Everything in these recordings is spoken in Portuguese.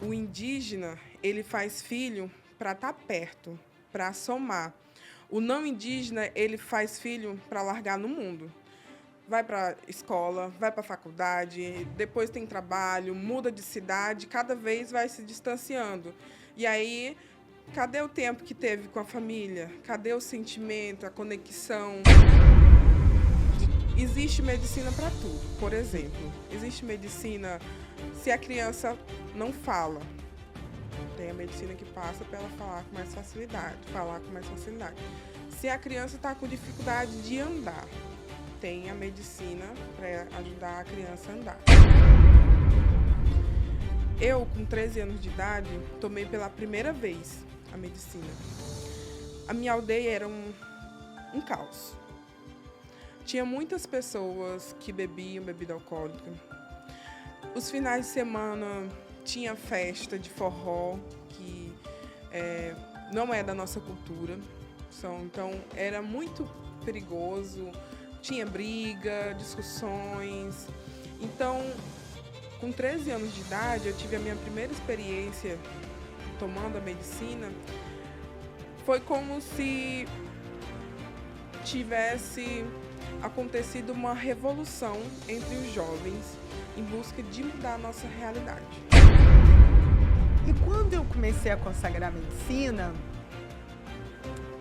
O indígena, ele faz filho para estar perto, para somar. O não indígena, ele faz filho para largar no mundo. Vai para escola, vai para faculdade, depois tem trabalho, muda de cidade, cada vez vai se distanciando. E aí, cadê o tempo que teve com a família? Cadê o sentimento, a conexão? Existe medicina para tudo. Por exemplo, existe medicina se a criança não fala. Tem a medicina que passa para ela falar com mais facilidade, Se a criança está com dificuldade de andar, tem a medicina para ajudar a criança a andar. Eu, com 13 anos de idade, tomei pela primeira vez a medicina. A minha aldeia era um caos. Tinha muitas pessoas que bebiam bebida alcoólica. Os finais de semana tinha festa de forró, que não é da nossa cultura. Então, era muito perigoso. Tinha briga, discussões. Então, com 13 anos de idade, eu tive a minha primeira experiência tomando a medicina. Foi como se tivesse acontecido uma revolução entre os jovens em busca de mudar a nossa realidade. E quando eu comecei a consagrar a medicina,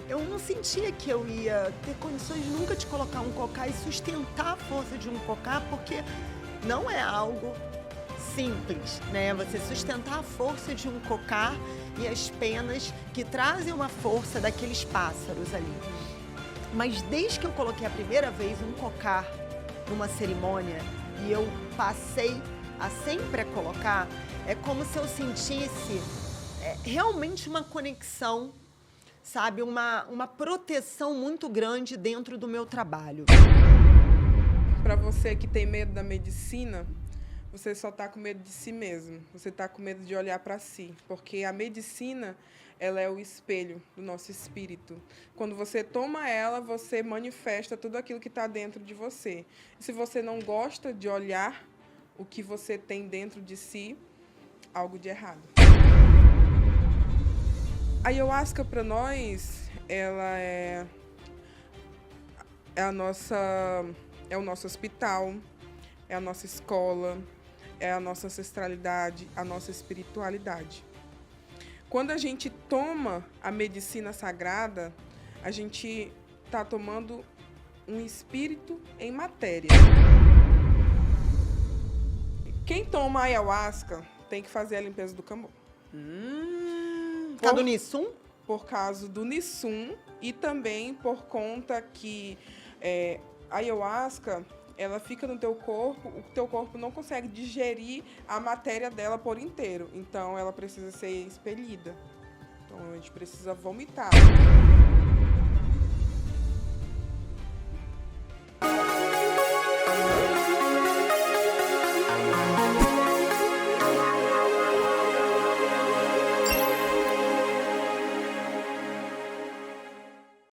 eu não sentia que eu ia ter condições nunca de colocar um cocá e sustentar a força de um cocá, porque não é algo simples, né? Você sustentar a força de um cocá e as penas que trazem uma força daqueles pássaros ali. Mas desde que eu coloquei a primeira vez um cocá numa cerimônia e eu passei a sempre colocar, é como se eu sentisse realmente uma conexão, sabe? Uma proteção muito grande dentro do meu trabalho. Para você que tem medo da medicina, você só está com medo de si mesmo. Você está com medo de olhar para si, porque a medicina, ela é o espelho do nosso espírito. Quando você toma ela, você manifesta tudo aquilo que está dentro de você. E se você não gosta de olhar o que você tem dentro de si, algo de errado. A ayahuasca, para nós, ela é o nosso hospital, é a nossa escola, é a nossa ancestralidade, a nossa espiritualidade. Quando a gente toma a medicina sagrada, a gente está tomando um espírito em matéria. Quem toma ayahuasca tem que fazer a limpeza do cambô. Por causa do Nissum? Por causa do Nissum e também por conta que a ayahuasca, ela fica no teu corpo, o teu corpo não consegue digerir a matéria dela por inteiro. Então, ela precisa ser expelida. Então, a gente precisa vomitar.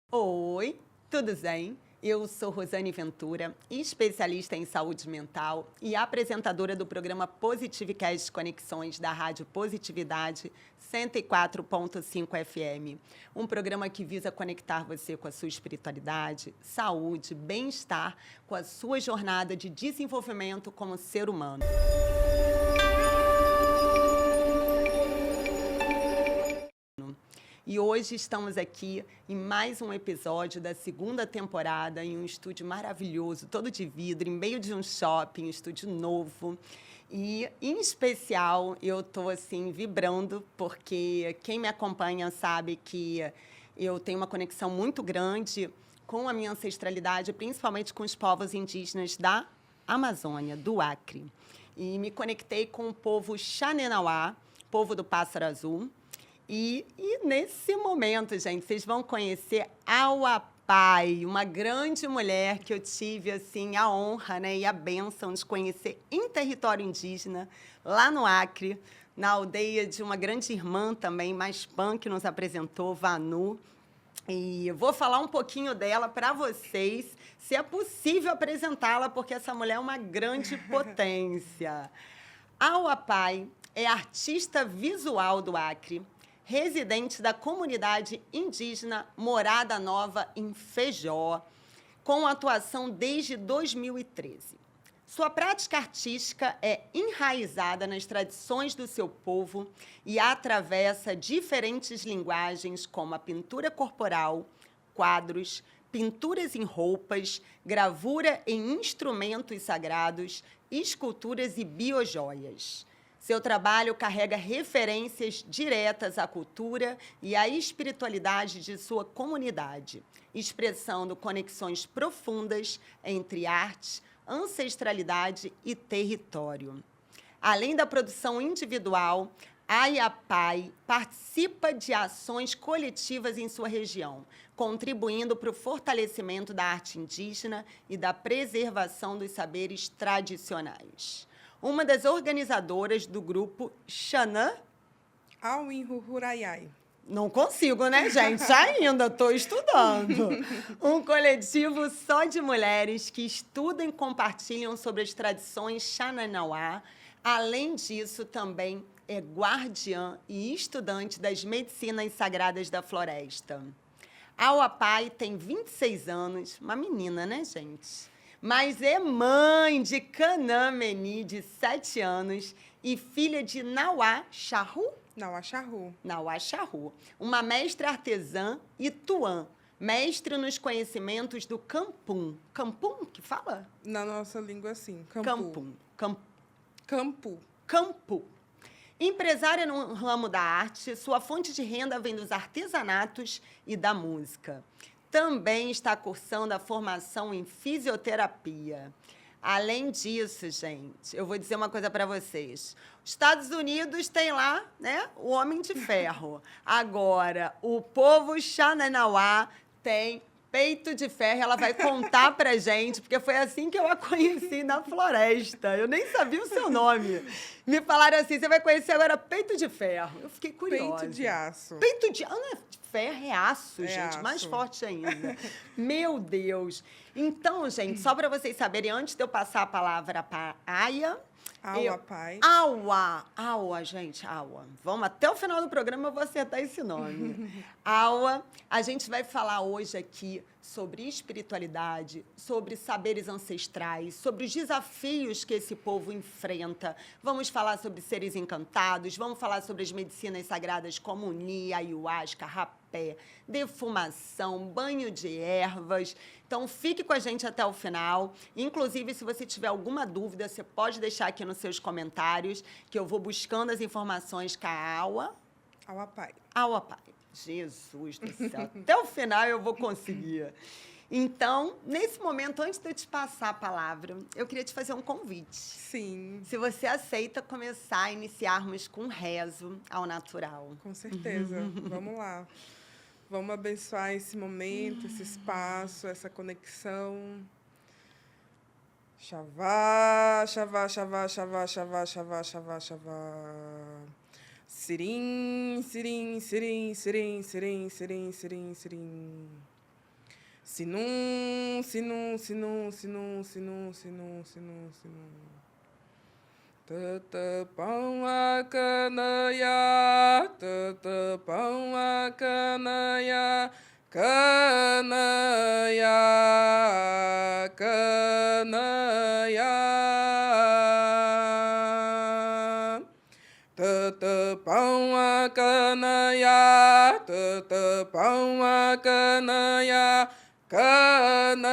Oi, tudo bem? Eu sou Rosane Ventura, especialista em saúde mental e apresentadora do programa Positivecast Conexões da Rádio Positividade 104.5 FM. Um programa que visa conectar você com a sua espiritualidade, saúde, bem-estar, com a sua jornada de desenvolvimento como ser humano. E hoje estamos aqui em mais um episódio da segunda temporada, em um estúdio maravilhoso, todo de vidro, em meio de um shopping, um estúdio novo. E, em especial, eu estou, assim, vibrando, porque quem me acompanha sabe que eu tenho uma conexão muito grande com a minha ancestralidade, principalmente com os povos indígenas da Amazônia, do Acre. E me conectei com o povo Xanenauá, povo do Pássaro Azul. E nesse momento, gente, vocês vão conhecer Auapai, uma grande mulher que eu tive assim, a honra, né, e a bênção de conhecer em território indígena, lá no Acre, na aldeia de uma grande irmã também, Maspã, que nos apresentou, Vanu. E eu vou falar um pouquinho dela para vocês, se é possível apresentá-la, porque essa mulher é uma grande potência. A Auapai, é artista visual do Acre, residente da comunidade indígena Morada Nova, em Feijó, com atuação desde 2013. Sua prática artística é enraizada nas tradições do seu povo e atravessa diferentes linguagens como a pintura corporal, quadros, pinturas em roupas, gravura em instrumentos sagrados, esculturas e biojoias. Seu trabalho carrega referências diretas à cultura e à espiritualidade de sua comunidade, expressando conexões profundas entre arte, ancestralidade e território. Além da produção individual, Ayapai participa de ações coletivas em sua região, contribuindo para o fortalecimento da arte indígena e da preservação dos saberes tradicionais. Uma das organizadoras do grupo Xanã... Auinhururaiai. Não consigo, né, gente? Ainda estou estudando. Um coletivo só de mulheres que estudam e compartilham sobre as tradições Xananauá. Além disso, também é guardiã e estudante das medicinas sagradas da floresta. A Ayapai tem 26 anos, uma menina, né, gente? Mas é mãe de Canã Meni, de 7 anos, e filha de Nauá Charru. Nauá Charru, uma mestra artesã e tuã, mestre nos conhecimentos do campum. Campum, que fala? Na nossa língua, assim. Campu. Empresária no ramo da arte, sua fonte de renda vem dos artesanatos e da música. Também está cursando a formação em fisioterapia. Além disso, gente, eu vou dizer uma coisa para vocês. Os Estados Unidos tem lá, né, o Homem de Ferro. Agora, o povo Xananauá tem peito de ferro. Ela vai contar pra gente, porque foi assim que eu a conheci na floresta. Eu nem sabia o seu nome. Me falaram assim, você vai conhecer agora peito de ferro. Eu fiquei curiosa. Peito de aço. Peito de aço, não é ferro, é aço, É gente. aço. Mais forte ainda. Meu Deus. Então, gente, só para vocês saberem, antes de eu passar a palavra para a Aya... Ayapai. Aua, gente, Aua. Vamos até o final do programa, eu vou acertar esse nome. Aua, a gente vai falar hoje aqui sobre espiritualidade, sobre saberes ancestrais, sobre os desafios que esse povo enfrenta. Vamos falar sobre seres encantados, vamos falar sobre as medicinas sagradas como Uni, Ayahuasca, rapé, defumação, banho de ervas. Então, fique com a gente até o final. Inclusive, se você tiver alguma dúvida, você pode deixar aqui nos seus comentários, que eu vou buscando as informações com a Ayapai. Jesus do céu. Até o final eu vou conseguir. Então, nesse momento, antes de eu te passar a palavra, eu queria te fazer um convite. Sim. Se você aceita começar a iniciarmos com um rezo ao natural. Com certeza. Vamos lá. Vamos abençoar esse momento, esse espaço, essa conexão. Xavá, xavá, xavá, xavá, xavá, xavá, xavá, xavá. Sirim, sirim, sirim, sirim, sirim, sirim, sirim, sirim. Sinum, sinum, sinum, sinum, sinum, sinum, sinum, sinum. Tatapão a canaya, tatapão a canaya, canaya, canaya. Tatapão a canaya, tatapão a canaya, canaya,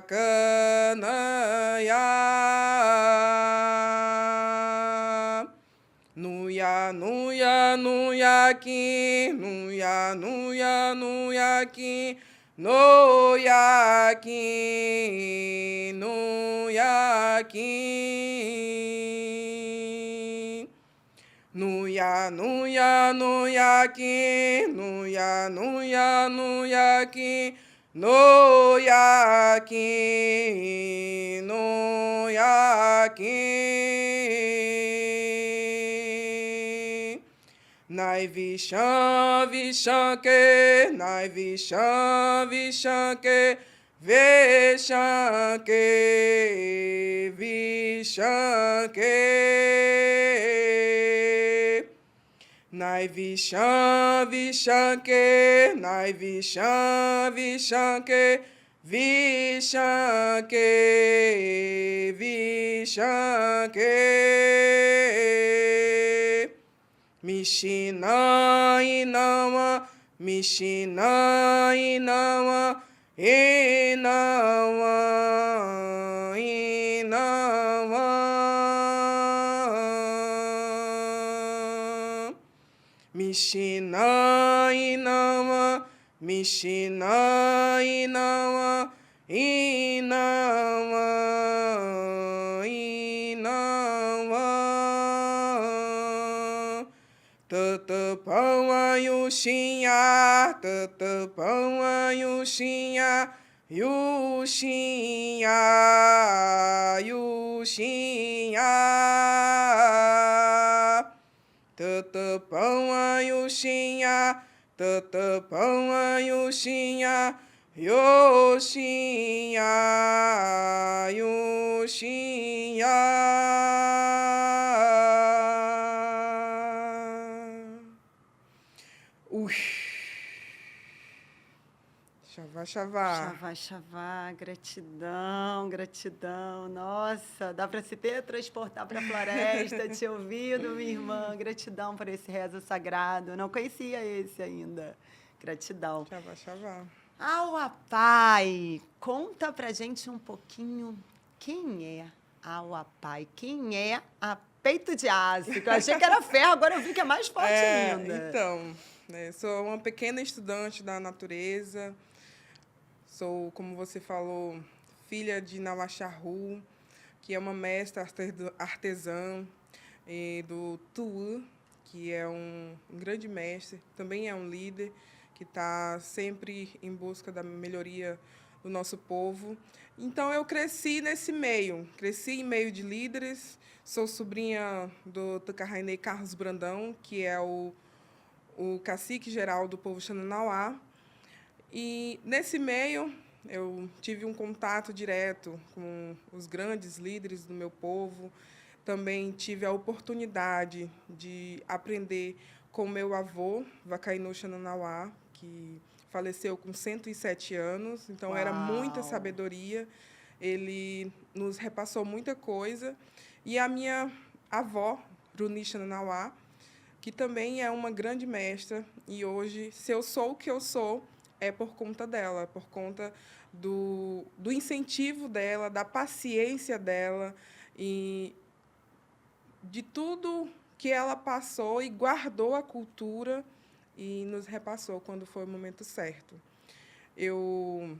canaya. Nuya, nuya, nuyaki, nuya, nuya, nuyaki, noyaki, noyaki. Nuya, nuya, nuyaki, nuya, nuya, nuyaki, noyaki, noyaki. Nai vishan, vishanke, nai vishan, vishanke, Vishanke, Vishanke. Nai Vishan, Vishanke, Nai Vishan, Vishanke, Vishanke, Vishanke. Mishina Inama, Mishina Inama, Inama, Inama. Mishina Inama, Mishina Inama, Inama, Inama. Tatapão Ayuxinha, Tatapão Ayuxinha, Yuxinha, Yuxinha. Tatapão Ayuxinha, Tatapão Ayuxinha, Yoxinha, Yuxinha. Xavá, xavá. Xavá, xavá, gratidão, gratidão. Nossa, dá para se teletransportar para a floresta, te ouvindo, minha irmã. Gratidão por esse rezo sagrado. Eu não conhecia esse ainda. Gratidão. Xavá, xavá. Auapai, conta pra gente um pouquinho quem é Auapai, quem é a Peito de Aço, que eu achei que era ferro, agora eu vi que é mais forte ainda. Então, sou uma pequena estudante da natureza, sou, como você falou, filha de Nawacharru, que é uma mestra artesã, do Tuú, que é um grande mestre, também é um líder, que está sempre em busca da melhoria do nosso povo. Então, eu cresci nesse meio, cresci em meio de líderes, sou sobrinha do Tucarrainei Carlos Brandão, que é o cacique-geral do povo Xananauá. E, nesse meio, eu tive um contato direto com os grandes líderes do meu povo. Também tive a oportunidade de aprender com meu avô, Vacainu Xananauá, que faleceu com 107 anos, então Uau. Era muita sabedoria, ele nos repassou muita coisa. E a minha avó, Runi Xananauá, que também é uma grande mestra, e hoje, se eu sou o que eu sou, é por conta dela, por conta do incentivo dela, da paciência dela e de tudo que ela passou e guardou a cultura e nos repassou quando foi o momento certo. Eu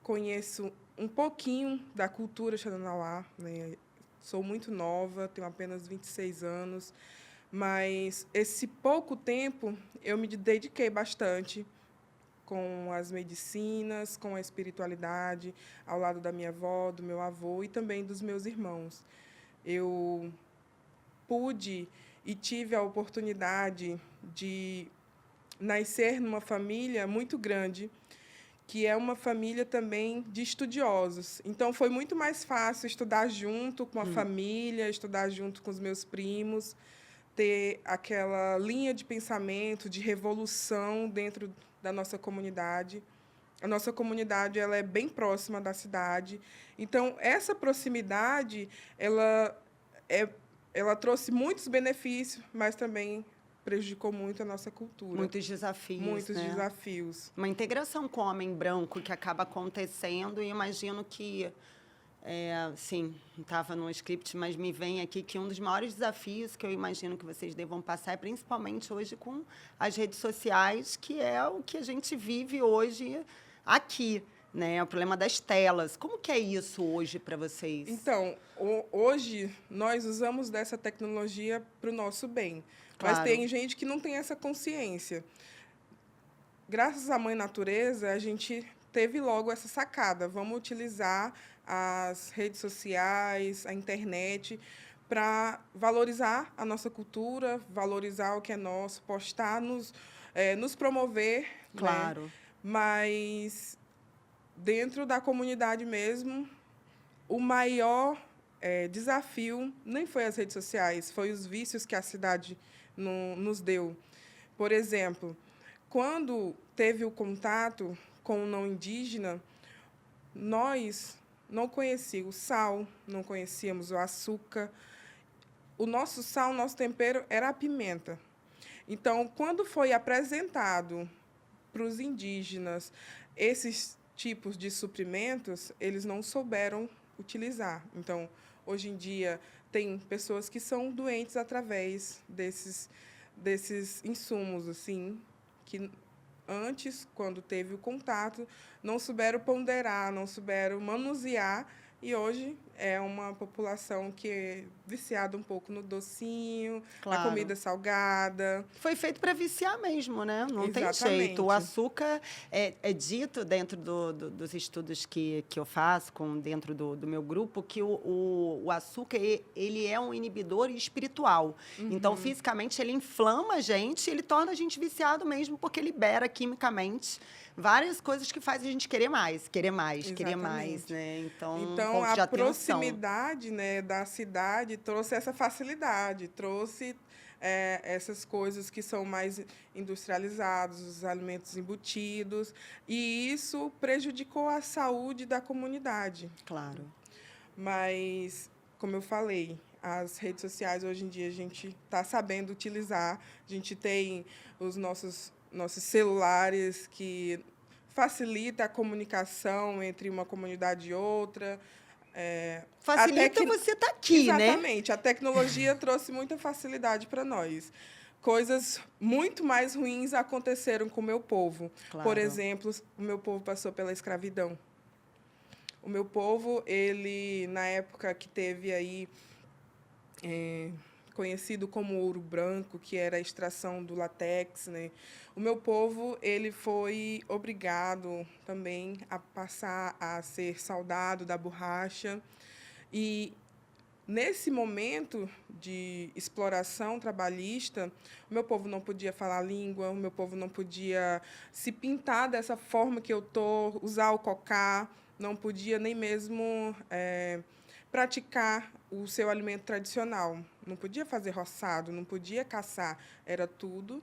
conheço um pouquinho da cultura Xananauá, né? Sou muito nova, tenho apenas 26 anos, mas esse pouco tempo eu me dediquei bastante com as medicinas, com a espiritualidade, ao lado da minha avó, do meu avô e também dos meus irmãos. Eu pude e tive a oportunidade de nascer numa família muito grande, que é uma família também de estudiosos. Então, foi muito mais fácil estudar junto com a família, estudar junto com os meus primos, ter aquela linha de pensamento, de revolução dentro da nossa comunidade. A nossa comunidade ela é bem próxima da cidade. Então, essa proximidade ela trouxe muitos benefícios, mas também prejudicou muito a nossa cultura. Muitos desafios, Muitos né? desafios. Uma integração com o homem branco que acaba acontecendo, e imagino que, sim, não estava no script, mas me vem aqui que um dos maiores desafios que eu imagino que vocês devam passar é principalmente hoje com as redes sociais, que é o que a gente vive hoje aqui, né? O problema das telas. Como que é isso hoje para vocês? Então, hoje, nós usamos dessa tecnologia para o nosso bem. Claro. Mas tem gente que não tem essa consciência. Graças à Mãe Natureza, a gente teve logo essa sacada. Vamos utilizar as redes sociais, a internet, para valorizar a nossa cultura, valorizar o que é nosso, postar, nos promover. Claro. Né? Mas dentro da comunidade mesmo, o maior desafio nem foi as redes sociais, foi os vícios que a cidade nos deu. Por exemplo, quando teve o contato com o não indígena, nós não conhecíamos o sal, não conhecíamos o açúcar. O nosso sal, o nosso tempero era a pimenta. Então, quando foi apresentado para os indígenas esses tipos de suprimentos, eles não souberam utilizar. Então, hoje em dia, tem pessoas que são doentes através desses insumos, assim, que antes, quando teve o contato, não souberam ponderar, não souberam manusear, e hoje é uma população que é viciada um pouco no docinho, na comida salgada. Foi feito para viciar mesmo, né? Não Exatamente. Tem jeito. O açúcar é dito dentro dos estudos que eu faço dentro do meu grupo que o açúcar ele é um inibidor espiritual. Então, fisicamente, ele inflama a gente, ele torna a gente viciado mesmo, porque libera quimicamente várias coisas que fazem a gente querer mais, Exatamente. querer mais, né? Então a proximidade, né, da cidade trouxe essa facilidade, trouxe essas coisas que são mais industrializadas, os alimentos embutidos, e isso prejudicou a saúde da comunidade. Claro. Mas, como eu falei, as redes sociais, hoje em dia, a gente está sabendo utilizar. A gente tem os nossos celulares que facilita a comunicação entre uma comunidade e outra. Facilita você estar aqui, Exatamente. né? Exatamente. A tecnologia trouxe muita facilidade para nós. Coisas muito mais ruins aconteceram com o meu povo. Claro. Por exemplo, o meu povo passou pela escravidão. O meu povo, ele, na época que teve aí conhecido como ouro branco, que era a extração do látex, né? O meu povo, ele foi obrigado também a passar a ser soldado da borracha. E nesse momento de exploração trabalhista, o meu povo não podia falar a língua, o meu povo não podia se pintar dessa forma que eu estou, usar o cocá, não podia nem mesmo praticar o seu alimento tradicional. Não podia fazer roçado, não podia caçar. Era tudo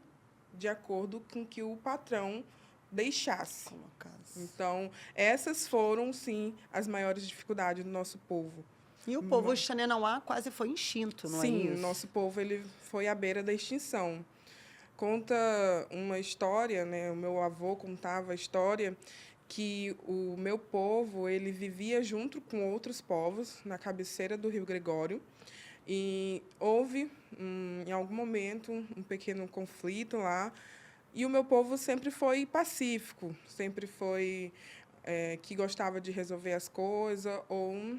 de acordo com o que o patrão deixasse. Então, essas foram, sim, as maiores dificuldades do nosso povo. E o povo Xanenauá quase foi extinto, não é isso? Sim, nosso povo ele foi à beira da extinção. Conta uma história, né? O meu avô contava a história que o meu povo ele vivia junto com outros povos na cabeceira do Rio Gregório. E houve, em algum momento, um pequeno conflito lá. E o meu povo sempre foi pacífico, sempre foi que gostava de resolver as coisas ou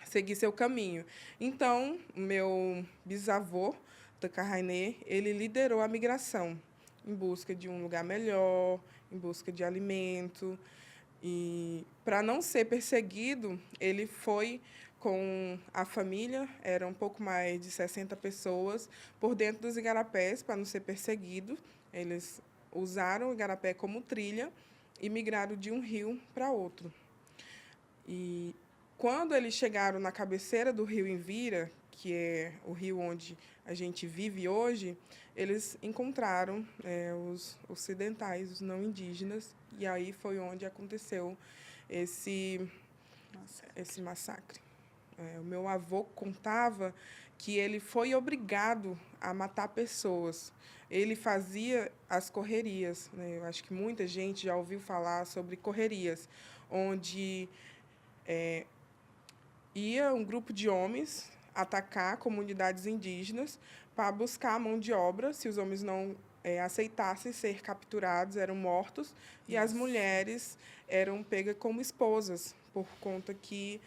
seguir seu caminho. Então, o meu bisavô, Tacarrainê, ele liderou a migração em busca de um lugar melhor, em busca de alimento. E, para não ser perseguido, ele foi com a família, eram um pouco mais de 60 pessoas, por dentro dos igarapés, para não ser perseguido. Eles usaram o igarapé como trilha e migraram de um rio para outro. E, quando eles chegaram na cabeceira do rio Envira, que é o rio onde a gente vive hoje, eles encontraram os ocidentais, os não indígenas, e aí foi onde aconteceu esse massacre. O meu avô contava que ele foi obrigado a matar pessoas. Ele fazia as correrias, né? Eu acho que muita gente já ouviu falar sobre correrias, onde ia um grupo de homens atacar comunidades indígenas para buscar a mão de obra. Se os homens não aceitassem ser capturados, eram mortos. E as mulheres eram pegas como esposas, por conta que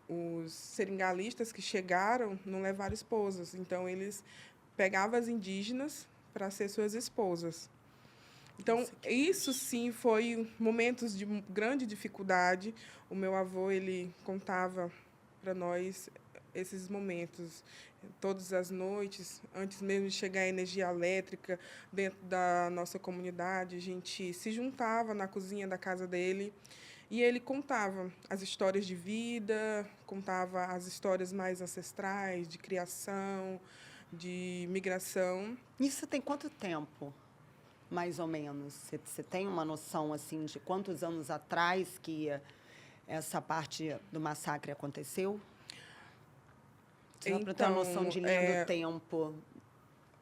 os seringalistas que chegaram não levaram esposas. Então, eles pegavam as indígenas para ser suas esposas. Então, isso sim foi momentos de grande dificuldade. O meu avô ele contava para nós esses momentos. Todas as noites, antes mesmo de chegar a energia elétrica dentro da nossa comunidade, a gente se juntava na cozinha da casa dele e ele contava as histórias de vida, contava as histórias mais ancestrais, de criação, de migração. Isso tem quanto tempo, mais ou menos? Você tem uma noção assim de quantos anos atrás que essa parte do massacre aconteceu? Só para ter uma noção de linha do tempo.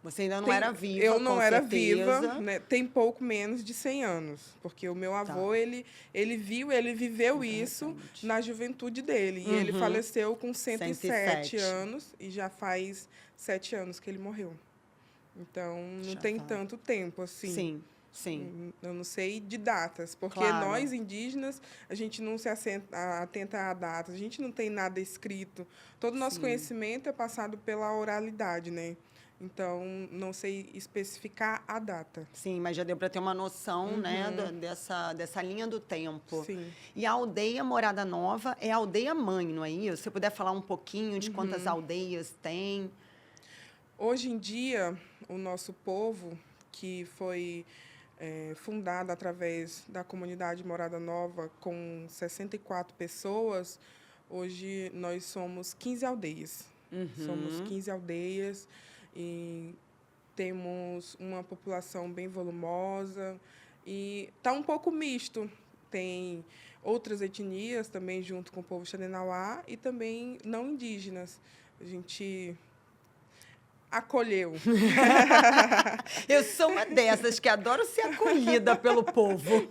Você ainda não era viva, eu não com era certeza. viva, né? Tem pouco menos de 100 anos, porque o meu avô, ele viveu isso na juventude dele. E ele faleceu com 107 anos, e já faz 7 anos que ele morreu. Então, não Já tem tá. tanto tempo assim. Sim, sim. Eu não sei de datas, porque Claro. nós, indígenas, a gente não se atenta a datas, a gente não tem nada escrito. Todo o nosso conhecimento é passado pela oralidade, né? Então, não sei especificar a data. Sim, mas já deu para ter uma noção, né, dessa linha do tempo. Sim. E a aldeia Morada Nova é a aldeia mãe, não é isso? Se você puder falar um pouquinho de quantas aldeias tem. Hoje em dia, o nosso povo, que foi fundado através da comunidade Morada Nova, com 64 pessoas, hoje nós somos 15 aldeias. Somos 15 aldeias e temos uma população bem volumosa e está um pouco misto. Tem outras etnias também junto com o povo Xanenauá e também não indígenas. A gente acolheu. Eu sou uma dessas que adoro ser acolhida pelo povo.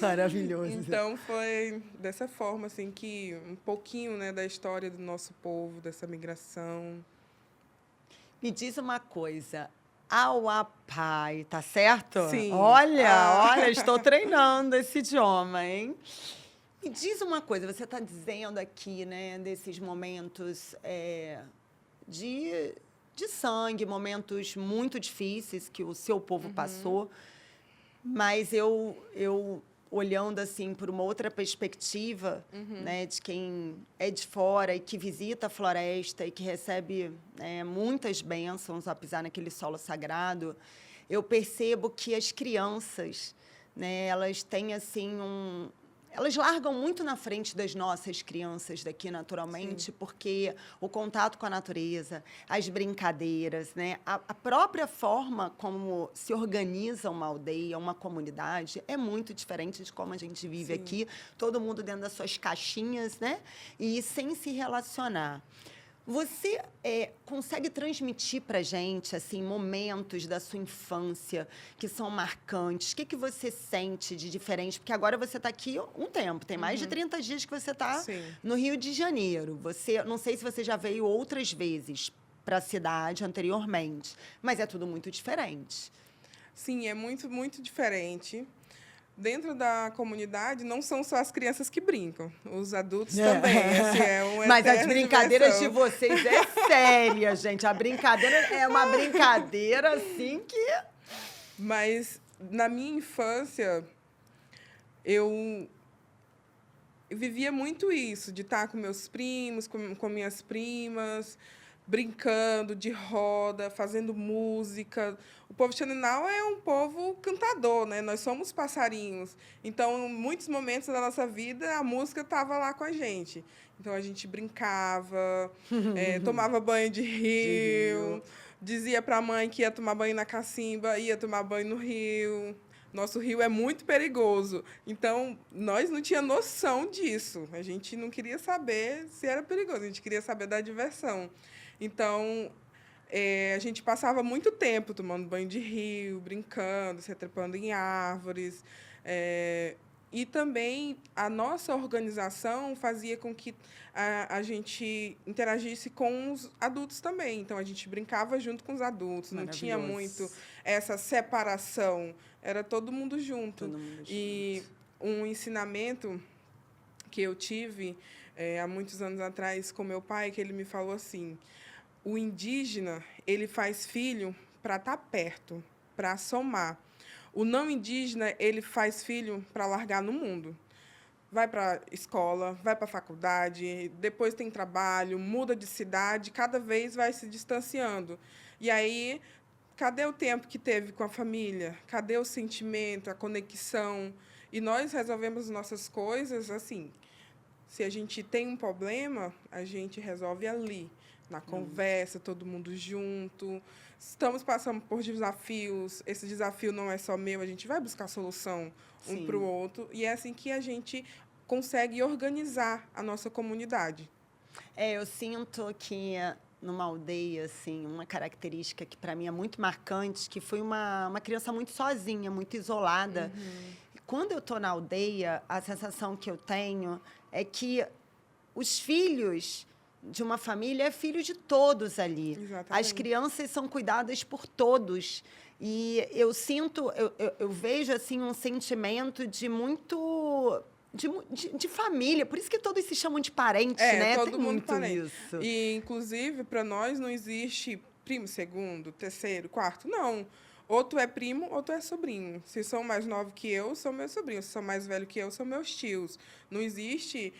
Maravilhoso. Então, foi dessa forma, assim, que um pouquinho, né, da história do nosso povo, dessa migração. Me diz uma coisa. Auapai, tá certo? Sim. Olha, estou treinando esse idioma, hein? Me diz uma coisa, você está dizendo aqui, né, desses momentos de sangue, momentos muito difíceis que o seu povo passou, mas eu olhando assim por uma outra perspectiva, né, de quem é de fora e que visita a floresta e que recebe muitas bênçãos a pisar naquele solo sagrado, eu percebo que as crianças, né, elas têm assim elas largam muito na frente das nossas crianças daqui, naturalmente, porque o contato com a natureza, as brincadeiras, né, a própria forma como se organiza uma aldeia, uma comunidade, é muito diferente de como a gente vive aqui, todo mundo dentro das suas caixinhas, né, e sem se relacionar. Você consegue transmitir para a gente assim, momentos da sua infância que são marcantes? O que você sente de diferente? Porque agora você está aqui um tempo, tem mais de 30 dias que você está no Rio de Janeiro. Não sei se você já veio outras vezes para a cidade anteriormente, mas é tudo muito diferente. Sim, é muito, muito diferente. Dentro da comunidade, não são só as crianças que brincam, os adultos também. Mas as brincadeiras de vocês é séria, gente. A brincadeira é uma brincadeira, assim, que... Mas, na minha infância, eu vivia muito isso, de estar com meus primos, com minhas primas, brincando de roda, fazendo música. O povo Xaninau é um povo cantador, né? Nós somos passarinhos. Então, em muitos momentos da nossa vida, a música estava lá com a gente. Então, a gente brincava, tomava banho de rio, dizia para a mãe que ia tomar banho na cacimba, ia tomar banho no rio. Nosso rio é muito perigoso. Então, nós não tínhamos noção disso. A gente não queria saber se era perigoso, a gente queria saber da diversão. Então, a gente passava muito tempo tomando banho de rio, brincando, se trepando em árvores. E também a nossa organização fazia com que a gente interagisse com os adultos também. Então, a gente brincava junto com os adultos, não tinha muito essa separação, era todo mundo junto. E um ensinamento que eu tive há muitos anos atrás com meu pai, que ele me falou assim: o indígena, ele faz filho para estar perto, para somar. O não indígena, ele faz filho para largar no mundo. vai para escola, vai para faculdade, depois tem trabalho, muda de cidade, cada vez vai se distanciando. E aí, cadê o tempo que teve com a família? Cadê o sentimento, a conexão? E nós resolvemos nossas coisas assim. Se a gente tem um problema, a gente resolve ali, na conversa, todo mundo junto. Estamos passando por desafios, esse desafio não é só meu, a gente vai buscar solução um para o outro. E é assim que a gente consegue organizar a nossa comunidade. Eu sinto que numa aldeia, assim, uma característica que para mim é muito marcante, que foi uma criança muito sozinha, muito isolada. E quando eu estou na aldeia, a sensação que eu tenho é que os filhos de uma família é filho de todos ali. Exatamente. As crianças são cuidadas por todos. E eu sinto, eu vejo assim um sentimento de muito de família, por isso que todos se chamam de parentes, né? Todo Tem mundo muito parente. isso. E, inclusive, para nós não existe primo segundo, terceiro, quarto, não. Ou tu é primo, ou tu é sobrinho. Se são mais novos que eu, são meus sobrinhos. Se são mais velhos que eu, são meus tios. Não existe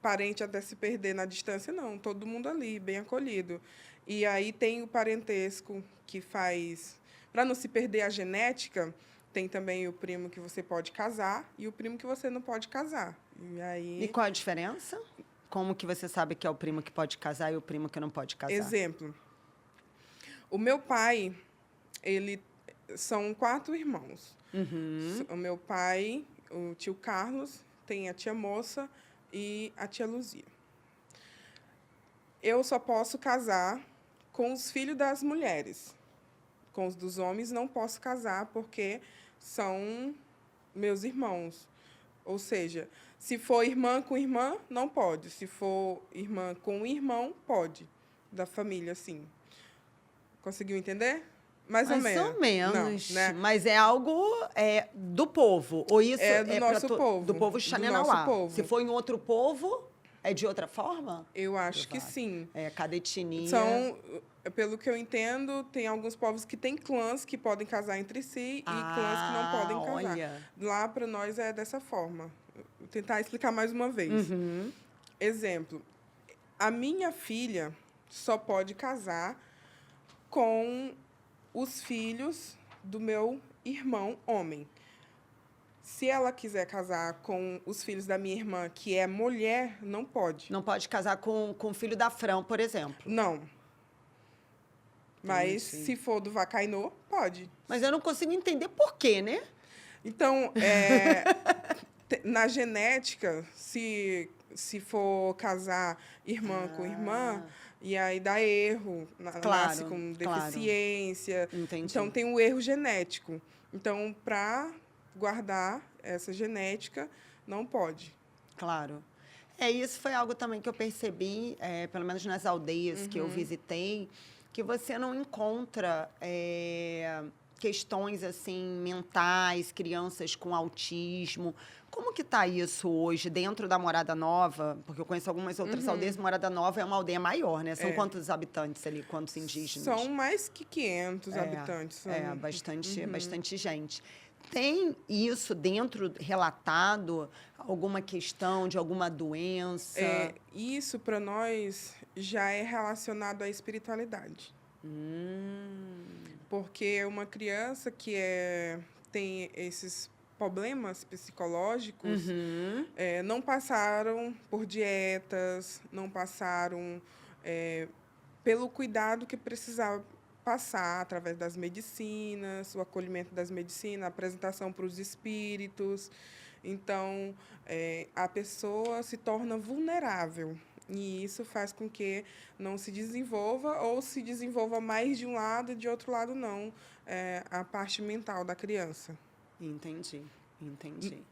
parente até se perder na distância, não. Todo mundo ali, bem acolhido. E aí tem o parentesco que faz... Para não se perder a genética, tem também o primo que você pode casar e o primo que você não pode casar. E qual a diferença? Como que você sabe que é o primo que pode casar e o primo que não pode casar? Exemplo. O meu pai... São 4 irmãos. O meu pai, o tio Carlos, tem a tia Moça e a tia Luzia. Eu só posso casar com os filhos das mulheres. Com os dos homens, não posso casar porque são meus irmãos. Ou seja, se for irmã com irmã, não pode. Se for irmã com irmão, pode. Da família, sim. Conseguiu entender? Mais ou menos. Não, né? Mas é algo do povo. Ou isso do nosso povo. Do povo Xanenauá. Do nosso povo. Se for em outro povo, é de outra forma? Eu acho que sim. Cada etnia... Pelo que eu entendo, tem alguns povos que têm clãs que podem casar entre si e clãs que não podem casar. Olha. Lá, para nós, é dessa forma. Vou tentar explicar mais uma vez. Exemplo. A minha filha só pode casar com os filhos do meu irmão homem. Se ela quiser casar com os filhos da minha irmã, que é mulher, não pode. Não pode casar com o filho da Fran, por exemplo? Não. Mas, se for do Vacainô, pode. Mas eu não consigo entender por quê, né? Então, na genética, se for casar irmã com irmã, e aí dá erro, nasce com deficiência. Entendi. Então, tem um erro genético. Então, para guardar essa genética, não pode. Claro. Isso foi algo também que eu percebi, pelo menos nas aldeias que eu visitei, que você não encontra questões assim mentais, crianças com autismo. Como que está isso hoje dentro da Morada Nova? Porque eu conheço algumas outras aldeias. Morada Nova é uma aldeia maior, né? São quantos habitantes ali? Quantos indígenas? São mais que 500 habitantes. Bastante gente. Tem isso dentro relatado? Alguma questão de alguma doença? Isso, para nós, já é relacionado à espiritualidade. Porque uma criança que tem esses problemas psicológicos não passaram por dietas, não passaram pelo cuidado que precisava passar através das medicinas, o acolhimento das medicinas, a apresentação para os espíritos. Então, a pessoa se torna vulnerável. E isso faz com que não se desenvolva ou se desenvolva mais de um lado e de outro lado não, a parte mental da criança. Entendi.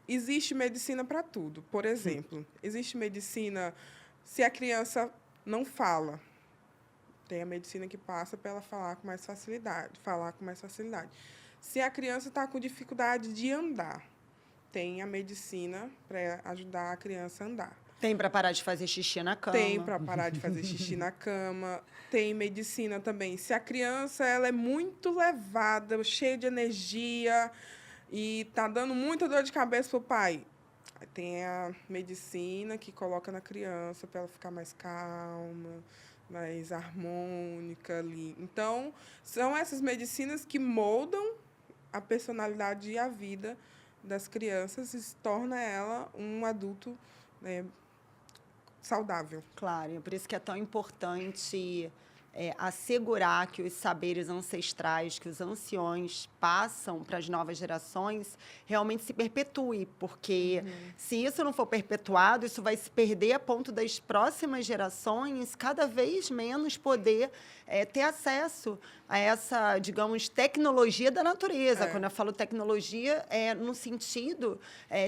Existe medicina para tudo. Por exemplo, existe medicina se a criança não fala. Tem a medicina que passa para ela falar com mais facilidade. Se a criança está com dificuldade de andar, tem a medicina para ajudar a criança a andar. Tem para parar de fazer xixi na cama. Tem para parar de fazer xixi na cama. Tem medicina também. Se a criança ela é muito levada, cheia de energia e está dando muita dor de cabeça para o pai, Tem a medicina que coloca na criança para ela ficar mais calma, mais harmônica ali. Então, são essas medicinas que moldam a personalidade e a vida das crianças e torna ela um adulto, né, saudável. Claro, e por isso que é tão importante assegurar que os saberes ancestrais que os anciões passam para as novas gerações realmente se perpetue, porque se isso não for perpetuado, isso vai se perder a ponto das próximas gerações cada vez menos poder ter acesso a essa, digamos, tecnologia da natureza. Quando eu falo tecnologia, é no sentido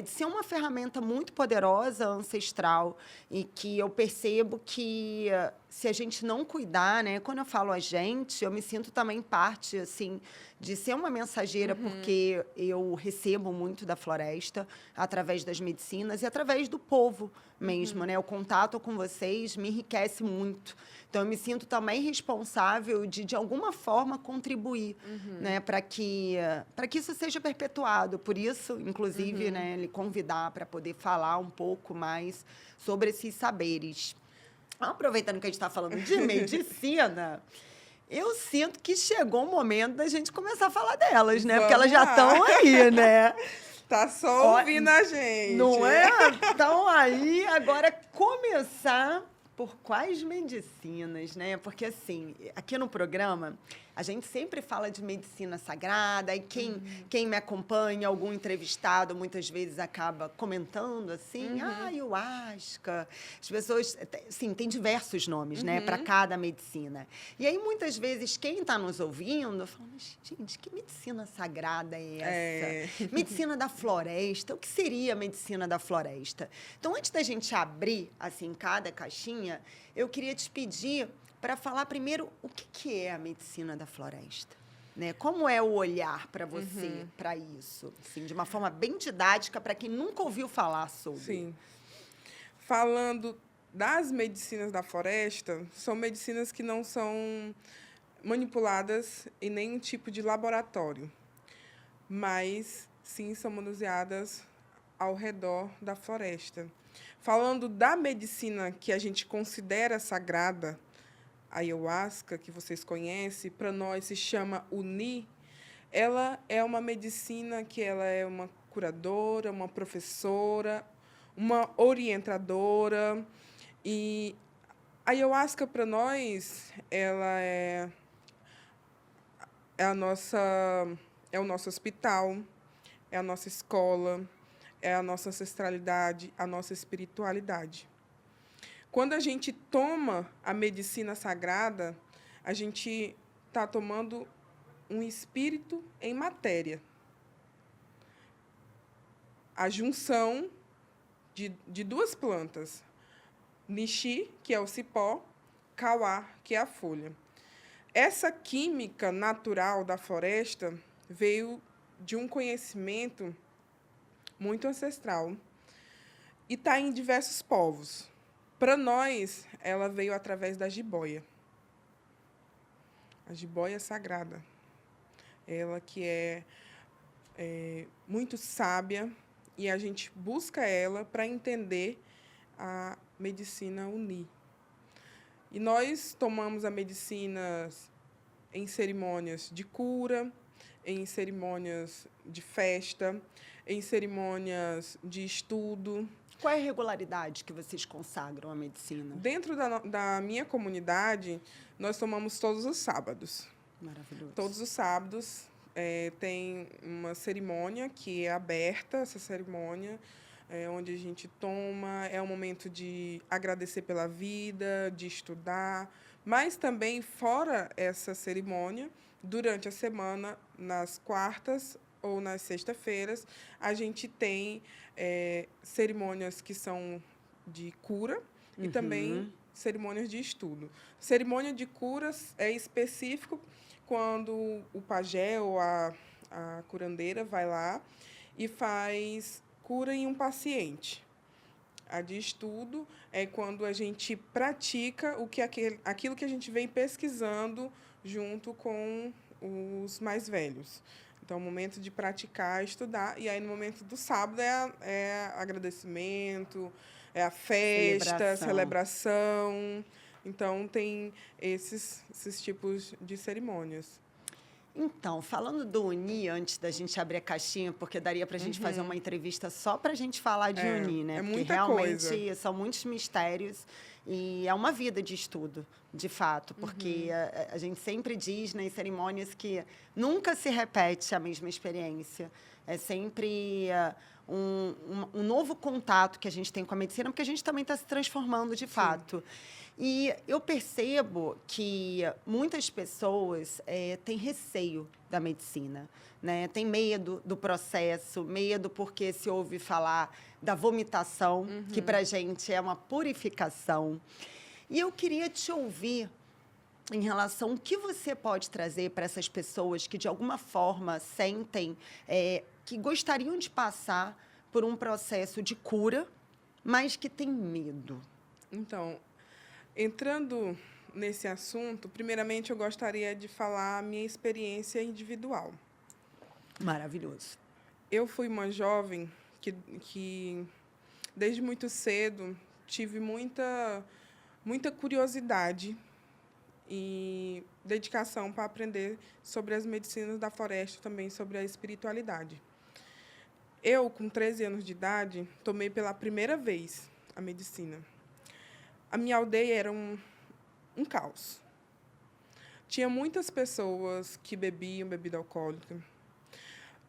de ser uma ferramenta muito poderosa, ancestral, e que eu percebo que se a gente não cuidar, né? Quando eu falo a gente, eu me sinto também parte, assim, de ser uma mensageira, porque eu recebo muito da floresta através das medicinas e através do povo mesmo, né? O contato com vocês me enriquece muito. Então, eu me sinto também responsável de alguma forma, contribuir, né? Para que isso seja perpetuado. Por isso, inclusive, né, lhe convidar para poder falar um pouco mais sobre esses saberes. Aproveitando que a gente está falando de medicina, eu sinto que chegou o momento da gente começar a falar delas, né? Porque elas já estão aí, né? Tá só ouvindo a gente. Não é? Estão aí. Agora, começar por quais medicinas, né? Porque, assim, aqui no programa, a gente sempre fala de medicina sagrada, e quem me acompanha, algum entrevistado, muitas vezes acaba comentando assim, ayahuasca. As pessoas, sim, tem diversos nomes, né, para cada medicina. E aí, muitas vezes, quem está nos ouvindo fala, mas, gente, que medicina sagrada é essa? Medicina da floresta, o que seria a medicina da floresta? Então, antes da gente abrir, assim, cada caixinha, eu queria te pedir para falar primeiro o que é a medicina da floresta, né? Como é o olhar para você para isso, assim, de uma forma bem didática para quem nunca ouviu falar sobre. Sim. Falando das medicinas da floresta, são medicinas que não são manipuladas em nenhum tipo de laboratório, mas sim são manuseadas ao redor da floresta. Falando da medicina que a gente considera sagrada, a ayahuasca, que vocês conhecem, para nós se chama Uni. Ela é uma medicina que ela é uma curadora, uma professora, uma orientadora. E a ayahuasca, para nós, ela é o nosso hospital, é a nossa escola, é a nossa ancestralidade, a nossa espiritualidade. Quando a gente toma a medicina sagrada, a gente está tomando um espírito em matéria. A junção de duas plantas. Nixi, que é o cipó, Kauá, que é a folha. Essa química natural da floresta veio de um conhecimento muito ancestral e está em diversos povos. Para nós, ela veio através da jiboia. A jiboia sagrada. Ela que é muito sábia, e a gente busca ela para entender a medicina Uni. E nós tomamos a medicina em cerimônias de cura, em cerimônias de festa, em cerimônias de estudo. Qual é a regularidade que vocês consagram a medicina? Dentro da minha comunidade, nós tomamos todos os sábados. Maravilhoso. Todos os sábados tem uma cerimônia que é aberta, essa cerimônia, onde a gente toma, é um momento de agradecer pela vida, de estudar, mas também, fora essa cerimônia, durante a semana, nas quartas ou nas sextas-feiras, a gente tem cerimônias que são de cura e também cerimônias de estudo. Cerimônia de curas é específico quando o pajé ou a curandeira vai lá e faz cura em um paciente. A de estudo é quando a gente pratica aquilo que a gente vem pesquisando junto com os mais velhos. Então, o momento de praticar, estudar. E aí, no momento do sábado, é agradecimento, é a festa, celebração. Então, tem esses tipos de cerimônias. Então, falando do Uni, antes da gente abrir a caixinha, porque daria para a gente fazer uma entrevista só para a gente falar de Uni, né? É Porque muita realmente coisa. são muitos mistérios e é uma vida de estudo, de fato, porque a gente sempre diz nas cerimônias que nunca se repete a mesma experiência. É sempre um novo contato que a gente tem com a medicina, porque a gente também está se transformando de fato. E eu percebo que muitas pessoas têm receio da medicina, né? Tem medo do processo, medo porque se ouve falar da vomitação, que para a gente é uma purificação. E eu queria te ouvir em relação ao que você pode trazer para essas pessoas que, de alguma forma, sentem que gostariam de passar por um processo de cura, mas que têm medo. Então, entrando nesse assunto, primeiramente eu gostaria de falar a minha experiência individual. Maravilhoso. Eu fui uma jovem que desde muito cedo, tive muita curiosidade e dedicação para aprender sobre as medicinas da floresta, também sobre a espiritualidade. Eu, com 13 anos de idade, tomei pela primeira vez a medicina. A minha aldeia era um caos. Tinha muitas pessoas que bebiam bebida alcoólica.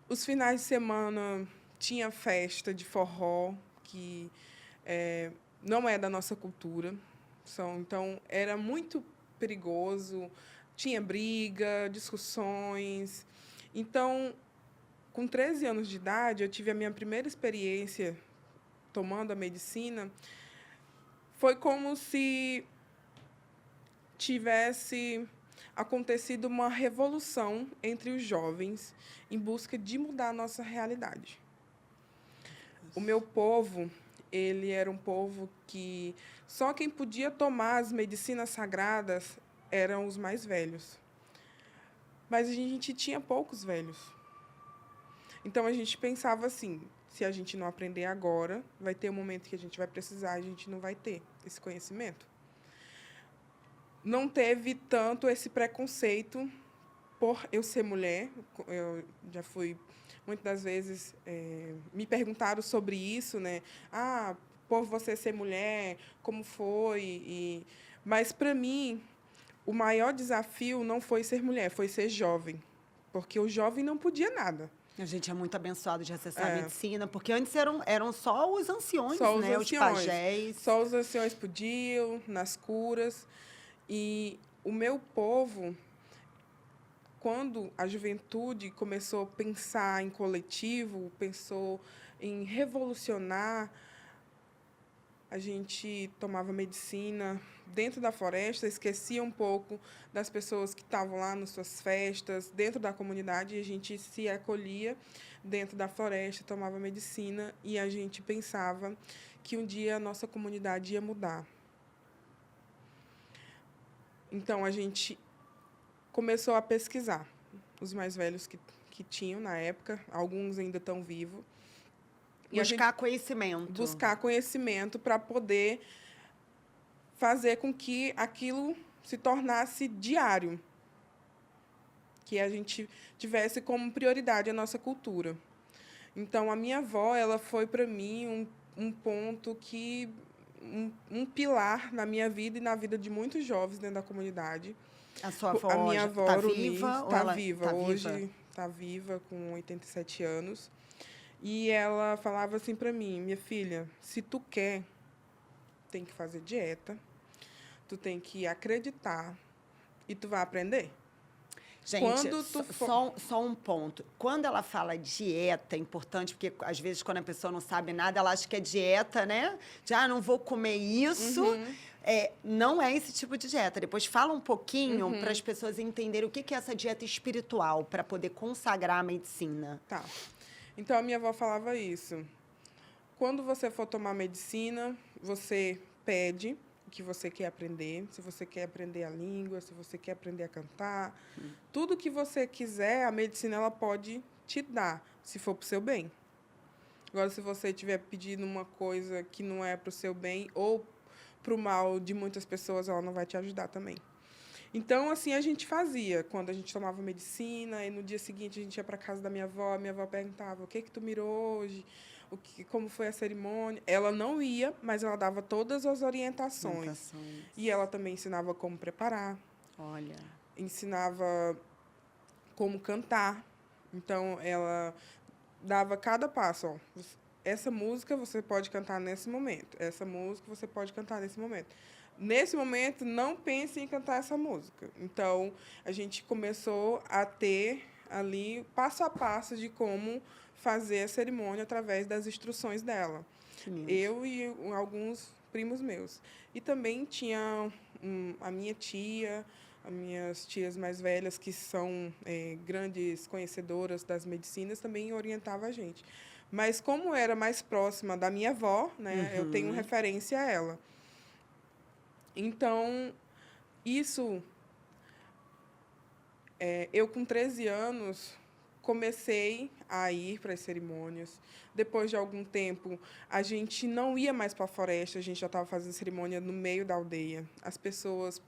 Os finais de semana tinha festa de forró, que não é da nossa cultura. Então, era muito perigoso, tinha briga, discussões. Então, com 13 anos de idade, eu tive a minha primeira experiência tomando a medicina. Foi como se tivesse acontecido uma revolução entre os jovens em busca de mudar a nossa realidade. O meu povo, ele era um povo que só quem podia tomar as medicinas sagradas eram os mais velhos. Mas a gente tinha poucos velhos. Então, a gente pensava assim, se a gente não aprender agora, vai ter um momento que a gente vai precisar, a gente não vai ter esse conhecimento. Não teve tanto esse preconceito por eu ser mulher. Eu já fui, muitas das vezes, me perguntaram sobre isso, né? Por você ser mulher, como foi? Mas, para mim, o maior desafio não foi ser mulher, foi ser jovem. Porque o jovem não podia nada. A gente é muito abençoado de acessar a medicina, porque antes eram só os anciões, só os né? anciões. Os pajés. Só os anciões podiam, nas curas. E o meu povo, quando a juventude começou a pensar em coletivo, pensou em revolucionar, a gente tomava medicina dentro da floresta, esquecia um pouco das pessoas que estavam lá nas suas festas, dentro da comunidade, e a gente se acolhia dentro da floresta, tomava medicina, e a gente pensava que um dia a nossa comunidade ia mudar. Então, a gente começou a pesquisar. Os mais velhos que tinham na época, alguns ainda estão vivos. Buscar conhecimento. Buscar conhecimento para poder fazer com que aquilo se tornasse diário. Que a gente tivesse como prioridade a nossa cultura. Então, a minha avó, ela foi, para mim, um ponto que... um pilar na minha vida e na vida de muitos jovens dentro da comunidade. A sua avó, a minha avó está Uruni, viva? Está viva. Hoje está viva, com 87 anos. E ela falava assim para mim, minha filha, se tu quer, tem que fazer dieta, tu tem que acreditar e tu vai aprender. Gente, só um ponto. Quando ela fala dieta, é importante, porque, às vezes, quando a pessoa não sabe nada, ela acha que é dieta, né? Não vou comer isso. Não é esse tipo de dieta. Depois fala um pouquinho para as pessoas entenderem o que é essa dieta espiritual, para poder consagrar a medicina. Tá. Então, a minha avó falava isso. Quando você for tomar medicina, você pede que você quer aprender, se você quer aprender a língua, se você quer aprender a cantar. Tudo que você quiser, a medicina ela pode te dar, se for para o seu bem. Agora, se você estiver pedindo uma coisa que não é para o seu bem ou para o mal de muitas pessoas, ela não vai te ajudar também. Então, assim, a gente fazia, quando a gente tomava medicina, e no dia seguinte a gente ia para casa da minha avó perguntava, o que tu mirou hoje? Como foi a cerimônia? Ela não ia, mas ela dava todas as orientações. E ela também ensinava como preparar. Olha. Ensinava como cantar. Então, ela dava cada passo. Ó, essa música você pode cantar nesse momento. Essa música você pode cantar nesse momento. Nesse momento, não pense em cantar essa música. Então, a gente começou a ter ali passo a passo de como fazer a cerimônia através das instruções dela. Eu e alguns primos meus. E também tinha a minha tia, as minhas tias mais velhas, que são grandes conhecedoras das medicinas, também orientavam a gente. Mas como era mais próxima da minha avó, né, eu tenho referência a ela. Então, isso... eu, com 13 anos, comecei a ir para as cerimônias. Depois de algum tempo, a gente não ia mais para a floresta, a gente já estava fazendo cerimônia no meio da aldeia. As pessoas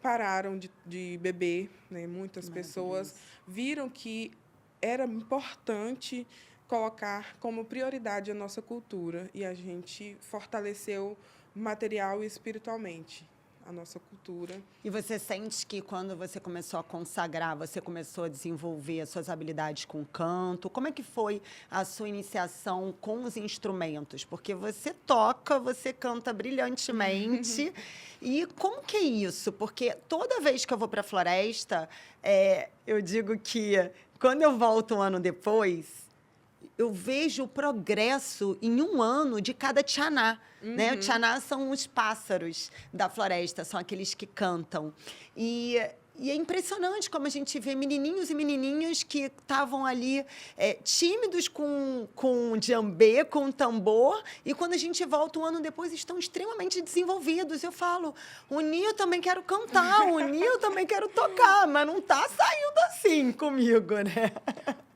pararam de beber, né? Muitas pessoas viram que era importante colocar como prioridade a nossa cultura, e a gente fortaleceu material e espiritualmente a nossa cultura. E você sente que quando você começou a consagrar, você começou a desenvolver as suas habilidades com canto? Como é que foi a sua iniciação com os instrumentos? Porque você toca, você canta brilhantemente. E como que é isso? Porque toda vez que eu vou para a floresta, eu digo que quando eu volto um ano depois, eu vejo o progresso em um ano de cada tchaná. Né? O tchaná são os pássaros da floresta, são aqueles que cantam. E é impressionante como a gente vê menininhos e menininhas que estavam ali tímidos com o djambê, com o tambor, e quando a gente volta um ano depois, estão extremamente desenvolvidos. Eu falo, o Ninho também quero cantar, o Ninho também quero tocar, mas não está saindo assim comigo, né?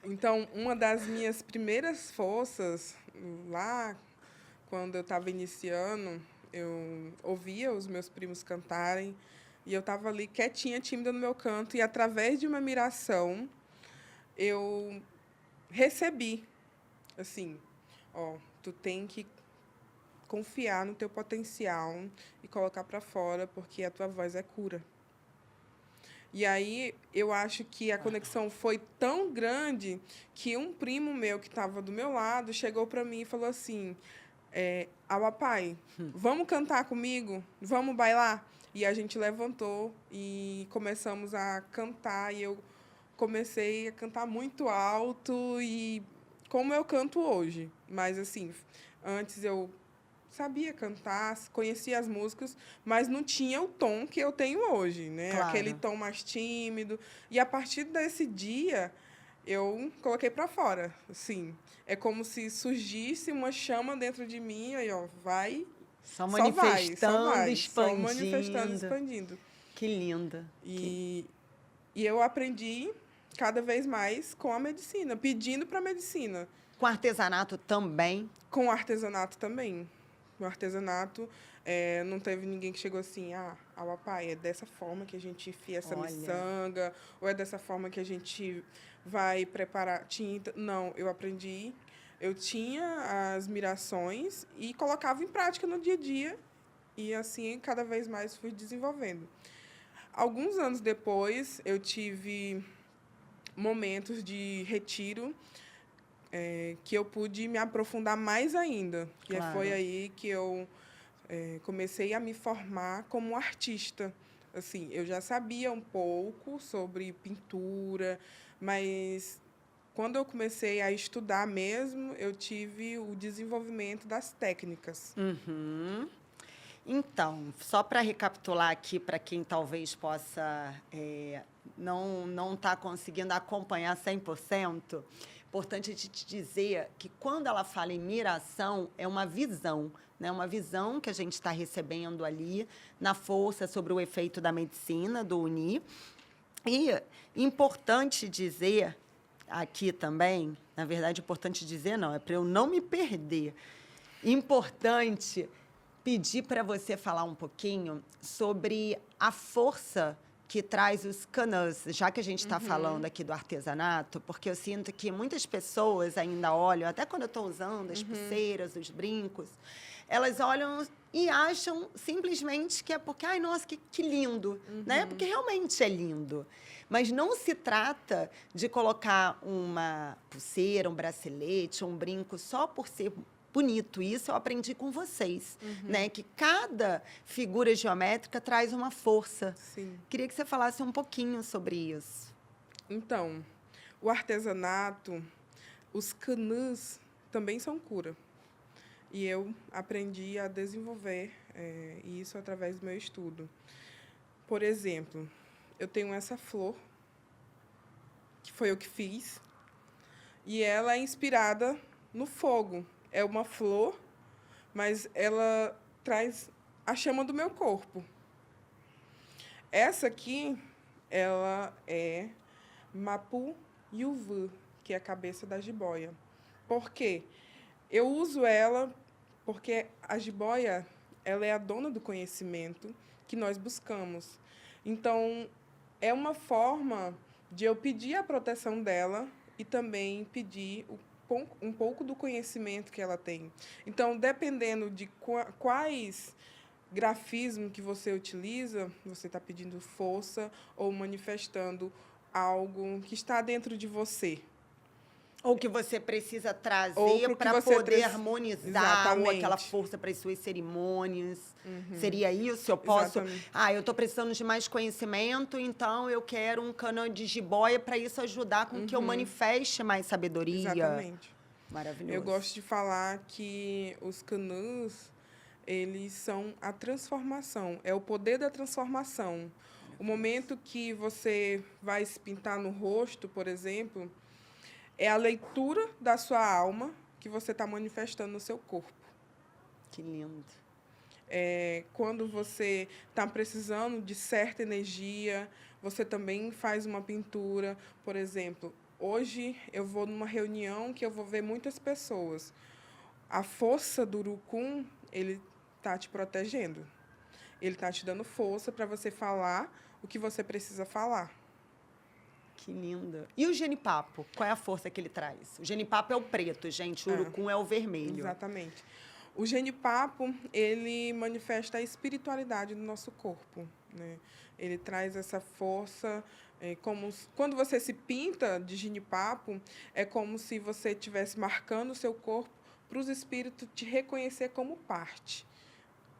Então, uma das minhas primeiras forças, lá, quando eu estava iniciando, eu ouvia os meus primos cantarem, e eu estava ali quietinha, tímida no meu canto, e através de uma miração, eu recebi, assim, ó, tu tem que confiar no teu potencial e colocar para fora, porque a tua voz é cura. E aí, eu acho que a conexão foi tão grande que um primo meu que estava do meu lado chegou para mim e falou assim, papai, vamos cantar comigo? Vamos bailar? E a gente levantou e começamos a cantar. E eu comecei a cantar muito alto, e como eu canto hoje. Mas, assim, antes eu sabia cantar, conhecia as músicas, mas não tinha o tom que eu tenho hoje, né? Claro. Aquele tom mais tímido. E a partir desse dia, eu coloquei para fora, assim. É como se surgisse uma chama dentro de mim, aí, ó, vai... Só manifestando, expandindo. Só manifestando, expandindo. Que linda. E eu aprendi cada vez mais com a medicina, pedindo para a medicina. Com artesanato também? Com artesanato também. No artesanato, não teve ninguém que chegou assim, papai, é dessa forma que a gente enfia essa miçanga, ou é dessa forma que a gente vai preparar tinta. Não, eu aprendi, eu tinha as mirações e colocava em prática no dia a dia, e assim, cada vez mais fui desenvolvendo. Alguns anos depois, eu tive momentos de retiro, que eu pude me aprofundar mais ainda. Claro. E foi aí que eu comecei a me formar como artista. Assim, eu já sabia um pouco sobre pintura, mas quando eu comecei a estudar mesmo, eu tive o desenvolvimento das técnicas. Então, só para recapitular aqui, para quem talvez possa não tá conseguindo acompanhar 100%, Importante te dizer que, quando ela fala em miração, é uma visão, né? Uma visão que a gente está recebendo ali na força sobre o efeito da medicina, do Uni. E importante dizer aqui também, na verdade, importante dizer não, é para eu não me perder. Importante pedir para você falar um pouquinho sobre a força que traz os canãs, já que a gente está falando aqui do artesanato, porque eu sinto que muitas pessoas ainda olham, até quando eu estou usando as pulseiras, os brincos, elas olham e acham simplesmente que é porque, ai, nossa, que lindo, né? Porque realmente é lindo. Mas não se trata de colocar uma pulseira, um bracelete, um brinco só por ser bonito. Isso eu aprendi com vocês, né? Que cada figura geométrica traz uma força. Sim. Queria que você falasse um pouquinho sobre isso. Então, o artesanato, os canãs também são cura. E eu aprendi a desenvolver isso através do meu estudo. Por exemplo, eu tenho essa flor, que foi eu que fiz, e ela é inspirada no fogo. É uma flor, mas ela traz a chama do meu corpo. Essa aqui, ela é Mapu Yuvu, que é a cabeça da jiboia. Por quê? Eu uso ela porque a jiboia, ela é a dona do conhecimento que nós buscamos. Então, é uma forma de eu pedir a proteção dela e também pedir um pouco do conhecimento que ela tem. Então, dependendo de quais grafismos que você utiliza, você está pedindo força ou manifestando algo que está dentro de você. Ou que você precisa trazer para poder harmonizar aquela força para as suas cerimônias. Seria isso? Eu posso... Exatamente. Eu estou precisando de mais conhecimento, então eu quero um canã de jiboia para isso ajudar com que eu manifeste mais sabedoria. Exatamente. Maravilhoso. Eu gosto de falar que os canãs, eles são a transformação. É o poder da transformação. O momento que você vai se pintar no rosto, por exemplo, é a leitura da sua alma que você está manifestando no seu corpo. Que lindo. Quando você está precisando de certa energia, você também faz uma pintura. Por exemplo, hoje eu vou numa reunião que eu vou ver muitas pessoas. A força do urucum, ele está te protegendo. Ele está te dando força para você falar o que você precisa falar. Que lindo. E o genipapo? Qual é a força que ele traz? O genipapo é o preto, gente. O urucum é o vermelho. Exatamente. O genipapo, ele manifesta a espiritualidade do nosso corpo, né? Ele traz essa força, quando você se pinta de genipapo, é como se você estivesse marcando o seu corpo para os espíritos te reconhecer como parte.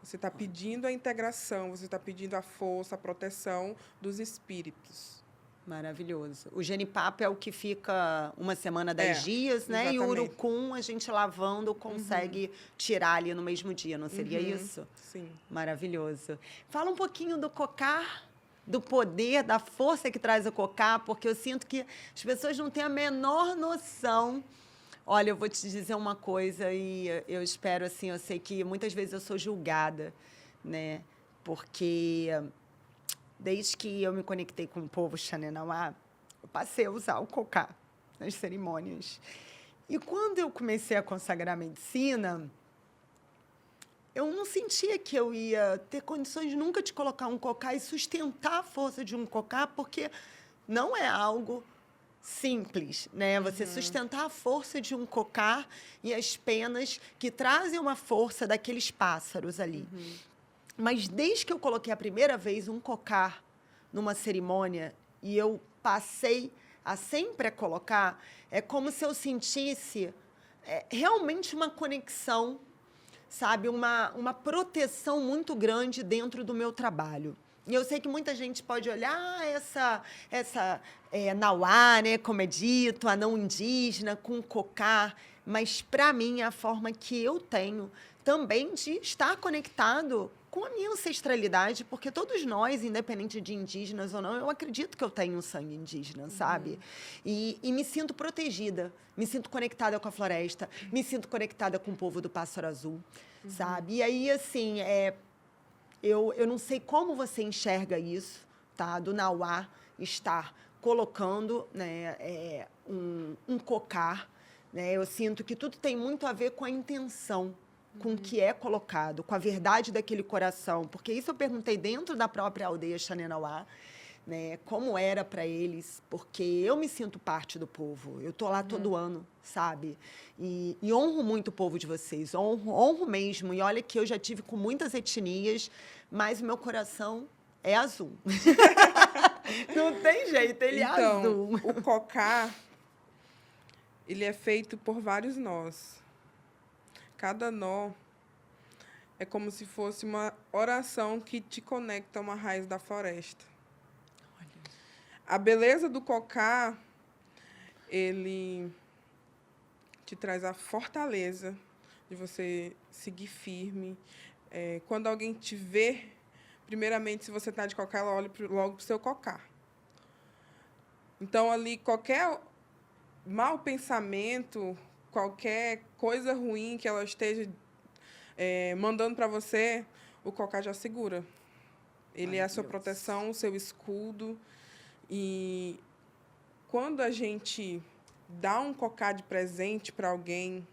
Você está pedindo a integração, você está pedindo a força, a proteção dos espíritos. Maravilhoso. O genipapo é o que fica uma semana, 10 dias, né? Exatamente. E o urucum, a gente lavando, consegue tirar ali no mesmo dia, não seria isso? Sim. Maravilhoso. Fala um pouquinho do cocar, do poder, da força que traz o cocar, porque eu sinto que as pessoas não têm a menor noção. Olha, eu vou te dizer uma coisa e eu espero, assim, eu sei que muitas vezes eu sou julgada, né? Porque desde que eu me conectei com o povo Xanenauá, eu passei a usar o cocá nas cerimônias. E quando eu comecei a consagrar a medicina, eu não sentia que eu ia ter condições nunca de colocar um cocá e sustentar a força de um cocá, porque não é algo simples, né? Você sustentar a força de um cocá e as penas que trazem uma força daqueles pássaros ali. Mas desde que eu coloquei a primeira vez um cocar numa cerimônia e eu passei a sempre colocar, é como se eu sentisse realmente uma conexão, sabe? Uma proteção muito grande dentro do meu trabalho. E eu sei que muita gente pode olhar essa Nauá, né, como é dito, a não indígena, com cocar, mas, para mim, é a forma que eu tenho também de estar conectado com a minha ancestralidade, porque todos nós, independente de indígenas ou não, eu acredito que eu tenho um sangue indígena, sabe? E me sinto protegida, me sinto conectada com a floresta, me sinto conectada com o povo do Pássaro Azul, sabe? E aí, assim, eu não sei como você enxerga isso, tá? Do Nauá estar colocando, né, um cocar, né? Eu sinto que tudo tem muito a ver com a intenção, com o que é colocado, com a verdade daquele coração. Porque isso eu perguntei dentro da própria aldeia Xanenauá, né, como era para eles, porque eu me sinto parte do povo. Eu estou lá todo ano, sabe? E honro muito o povo de vocês, honro mesmo. E olha que eu já tive com muitas etnias, mas o meu coração é azul. Não tem jeito, ele é azul. O cocá, ele é feito por vários nós. Cada nó é como se fosse uma oração que te conecta a uma raiz da floresta. A beleza do cocá, ele te traz a fortaleza de você seguir firme. Quando alguém te vê, primeiramente, se você está de cocá, ela olha logo para o seu cocá. Então, ali, qualquer mau pensamento, qualquer coisa ruim que ela esteja mandando para você, o cocá já segura. Ele é a sua proteção, o seu escudo. E quando a gente dá um cocá de presente para alguém,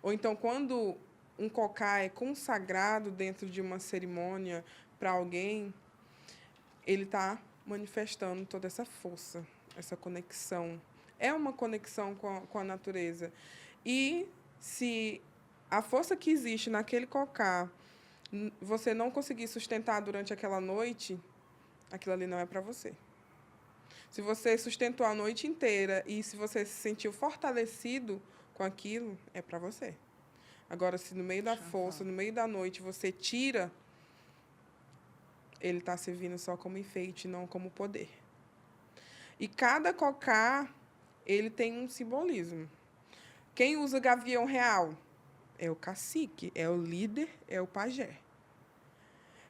ou então quando um cocá é consagrado dentro de uma cerimônia para alguém, ele está manifestando toda essa força, essa conexão. É uma conexão com a natureza. E se a força que existe naquele cocá você não conseguir sustentar durante aquela noite, aquilo ali não é para você. Se você sustentou a noite inteira e se você se sentiu fortalecido com aquilo, é para você. Agora, se no meio da força, no meio da noite, você tira, ele está servindo só como enfeite, não como poder. E cada cocá, ele tem um simbolismo. Quem usa gavião real? É o cacique, é o líder, é o pajé.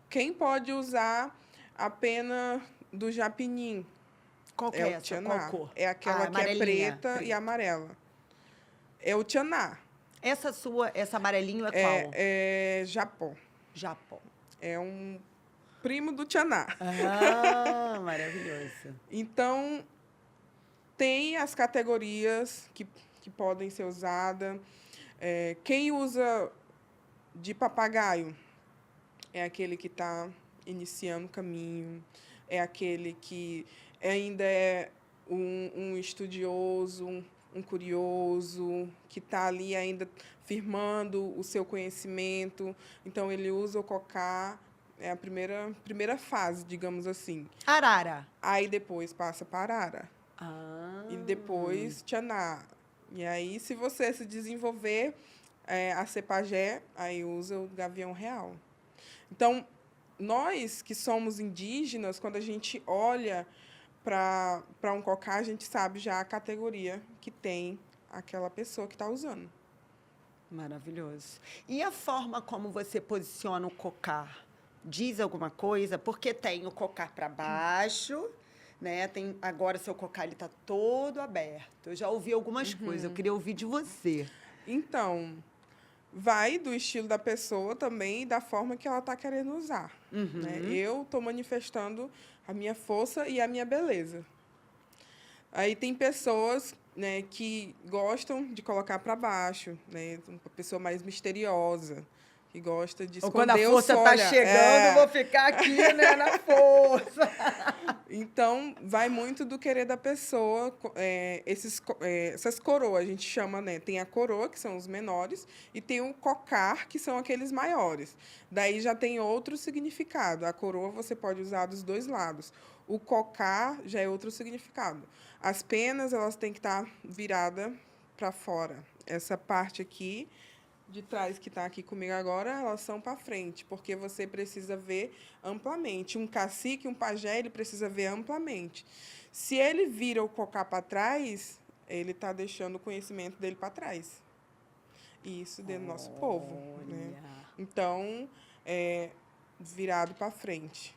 Quem pode usar a pena do japinim? Qual que é essa? Qual cor? É aquela que é preta e amarela. É o Tianá. Essa amarelinho é qual? É Japão. Japão. É um primo do Tianá. Ah, maravilhoso. Então, tem as categorias que podem ser usadas. Quem usa de papagaio é aquele que está iniciando o caminho, é aquele que ainda é um estudioso, um curioso, que está ali ainda firmando o seu conhecimento. Então, ele usa o cocá, é a primeira fase, digamos assim. Arara. Aí, depois, passa para arara. E depois, tianá. E aí, se você se desenvolver a ser pajé, aí usa o gavião real. Então, nós que somos indígenas, quando a gente olha para um cocá, a gente sabe já a categoria que tem aquela pessoa que está usando. Maravilhoso. E a forma como você posiciona o cocar? Diz alguma coisa? Porque tem o cocar para baixo, né? Agora seu cocar está todo aberto. Eu já ouvi algumas coisas, eu queria ouvir de você. Então, vai do estilo da pessoa também e da forma que ela está querendo usar. Né? Eu estou manifestando a minha força e a minha beleza. Aí tem pessoas, né, que gostam de colocar para baixo, né? Uma pessoa mais misteriosa, que gosta de esconder quando a força está chegando, vou ficar aqui, né, na força. Então, vai muito do querer da pessoa. Essas coroas, a gente chama, né? Tem a coroa, que são os menores, e tem o cocar, que são aqueles maiores. Daí já tem outro significado. A coroa você pode usar dos dois lados. O cocar já é outro significado. As penas, elas têm que estar viradas para fora. Essa parte aqui de trás, que está aqui comigo agora, elas são para frente, porque você precisa ver amplamente. Um cacique, um pajé, ele precisa ver amplamente. Se ele vira o cocá para trás, ele está deixando o conhecimento dele para trás. E isso dentro do nosso povo. Né? Então, virado para frente.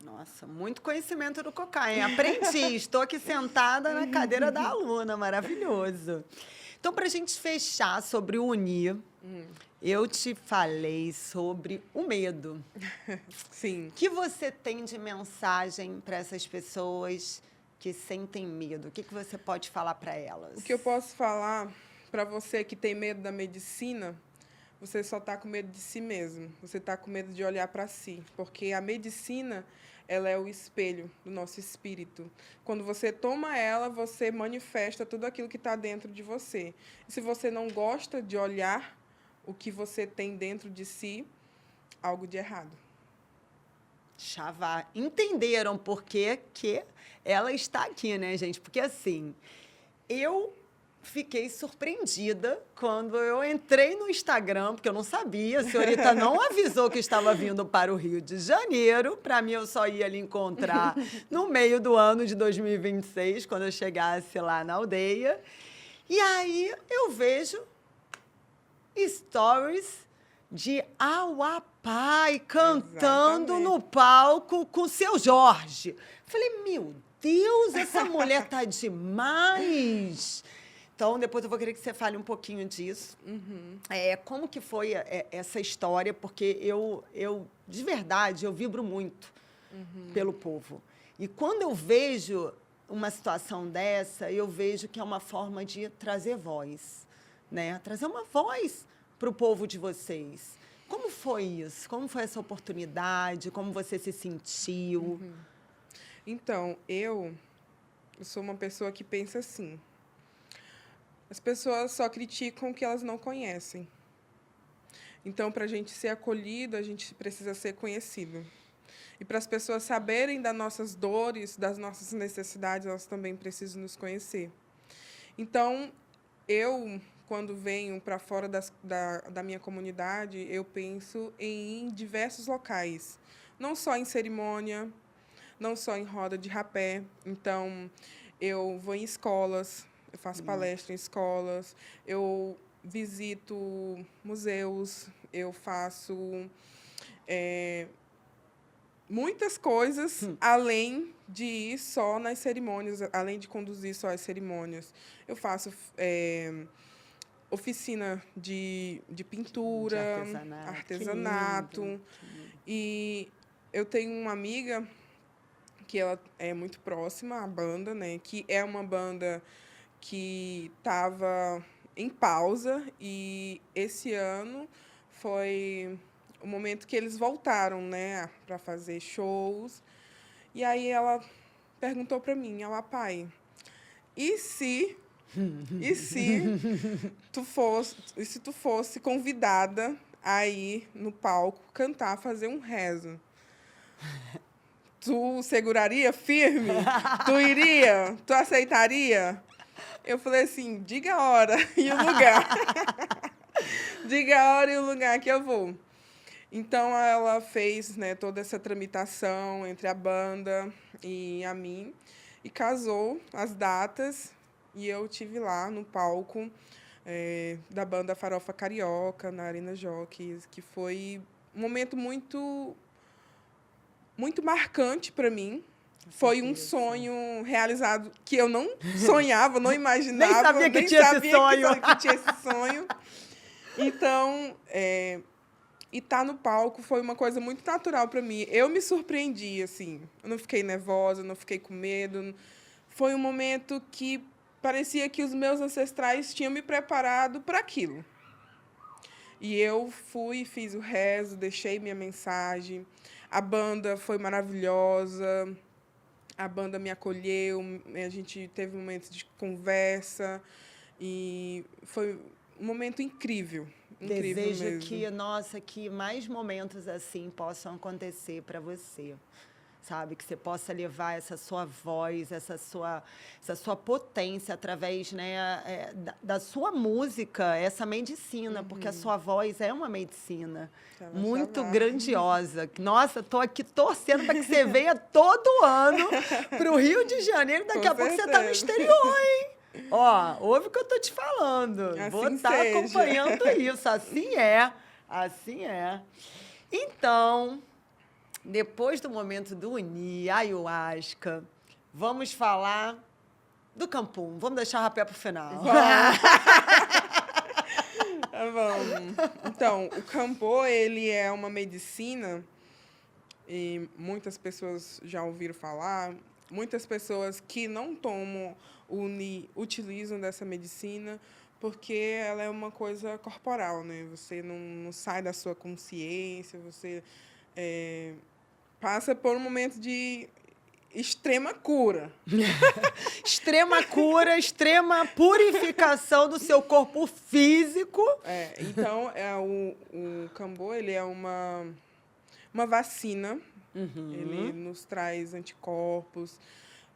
Nossa, muito conhecimento do Cocá, hein? Aprendi, estou aqui sentada na cadeira da aluna, maravilhoso. Então, para a gente fechar sobre o Unir, eu te falei sobre o medo. Sim. O que você tem de mensagem para essas pessoas que sentem medo? O que você pode falar para elas? O que eu posso falar para você que tem medo da medicina, você só está com medo de si mesmo. Você está com medo de olhar para si. Porque a medicina, ela é o espelho do nosso espírito. Quando você toma ela, você manifesta tudo aquilo que está dentro de você. E se você não gosta de olhar o que você tem dentro de si, algo de errado. Chavá. Entenderam por que ela está aqui, né, gente? Porque, assim, eu fiquei surpreendida quando eu entrei no Instagram, porque eu não sabia, a senhorita não avisou que estava vindo para o Rio de Janeiro. Para mim, eu só ia lhe encontrar no meio do ano de 2026, quando eu chegasse lá na aldeia. E aí eu vejo stories de Auapai cantando Exatamente. no palco com o seu Jorge. Falei, meu Deus, essa mulher tá demais. Então, depois eu vou querer que você fale um pouquinho disso. Como que foi essa história? Porque eu, de verdade, eu vibro muito pelo povo. E quando eu vejo uma situação dessa, eu vejo que é uma forma de trazer voz, né? Trazer uma voz para o povo de vocês. Como foi isso? Como foi essa oportunidade? Como você se sentiu? Então, eu sou uma pessoa que pensa assim. As pessoas só criticam o que elas não conhecem. Então, para a gente ser acolhido, a gente precisa ser conhecido. E para as pessoas saberem das nossas dores, das nossas necessidades, elas também precisam nos conhecer. Então, eu, quando venho para fora da minha comunidade, eu penso em diversos locais. Não só em cerimônia, não só em roda de rapé. Então, eu vou em escolas, eu faço palestra em escolas, eu visito museus, eu faço muitas coisas, além de ir só nas cerimônias, além de conduzir só as cerimônias. Eu faço oficina de pintura, De artesanato. Que lindo. E eu tenho uma amiga que ela é muito próxima à banda, né? Que é uma banda que estava em pausa, e esse ano foi o momento que eles voltaram, né, para fazer shows. E aí ela perguntou para mim, ela, pai, e se tu fosse convidada a ir no palco cantar, fazer um rezo? Tu seguraria firme? Tu iria? Tu aceitaria? Eu falei assim, diga a hora e o lugar. Diga a hora e o lugar que eu vou. Então, ela fez, né, toda essa tramitação entre a banda e a mim, e casou as datas, e eu estive lá no palco da banda Farofa Carioca, na Arena Jockey, que foi um momento muito, muito marcante para mim. Foi um sonho realizado que eu não sonhava, não imaginava. Nem sabia que tinha esse sonho. Que tinha esse sonho. Então, e estar no palco foi uma coisa muito natural para mim. Eu me surpreendi, assim. Eu não fiquei nervosa, não fiquei com medo. Foi um momento que parecia que os meus ancestrais tinham me preparado para aquilo. E eu fui, fiz o rezo, deixei minha mensagem. A banda foi maravilhosa. A banda me acolheu, a gente teve momentos de conversa e foi um momento incrível. Incrível Desejo mesmo. que mais momentos assim possam acontecer para você. Sabe? Que você possa levar essa sua voz, essa sua potência através, né, da sua música, essa medicina, porque a sua voz é uma medicina muito grandiosa. Nossa, estou aqui torcendo para que você venha todo ano para o Rio de Janeiro. Daqui a pouco você está no exterior, hein? Ó, ouve o que eu estou te falando. Assim Vou estar acompanhando isso. Assim é. Assim é. Então, depois do momento do Uni, ayahuasca, vamos falar do Campum. Vamos deixar o rapé para o final. Vamos. Então, o Cambô, ele é uma medicina, e muitas pessoas já ouviram falar, muitas pessoas que não tomam Uni utilizam dessa medicina porque ela é uma coisa corporal, né? Você não sai da sua consciência, você passa por um momento de extrema cura. Extrema cura, extrema purificação do seu corpo físico. Então, o Cambô, ele é uma vacina. Ele nos traz anticorpos,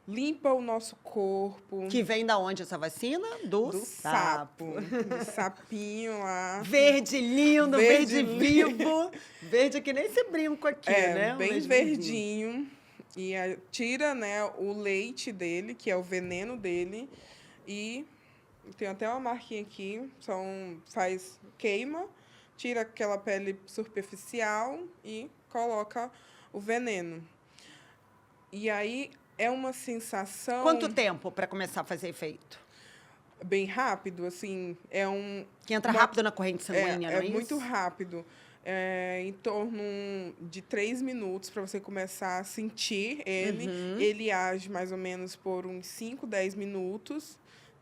limpa o nosso corpo. Que vem da onde essa vacina? Do sapo. Do sapinho lá. Verde lindo, verde vivo. Verde que nem esse brinco aqui, né? Bem verdinho. E tira, né, o leite dele, que é o veneno dele. E tem até uma marquinha aqui. Queima, tira aquela pele superficial e coloca o veneno. E aí é uma sensação... Quanto tempo para começar a fazer efeito? Bem rápido, assim, Que entra rápido na corrente sanguínea, não é isso? É muito rápido. Em torno de 3 minutos para você começar a sentir ele. Ele age mais ou menos por uns 5, 10 minutos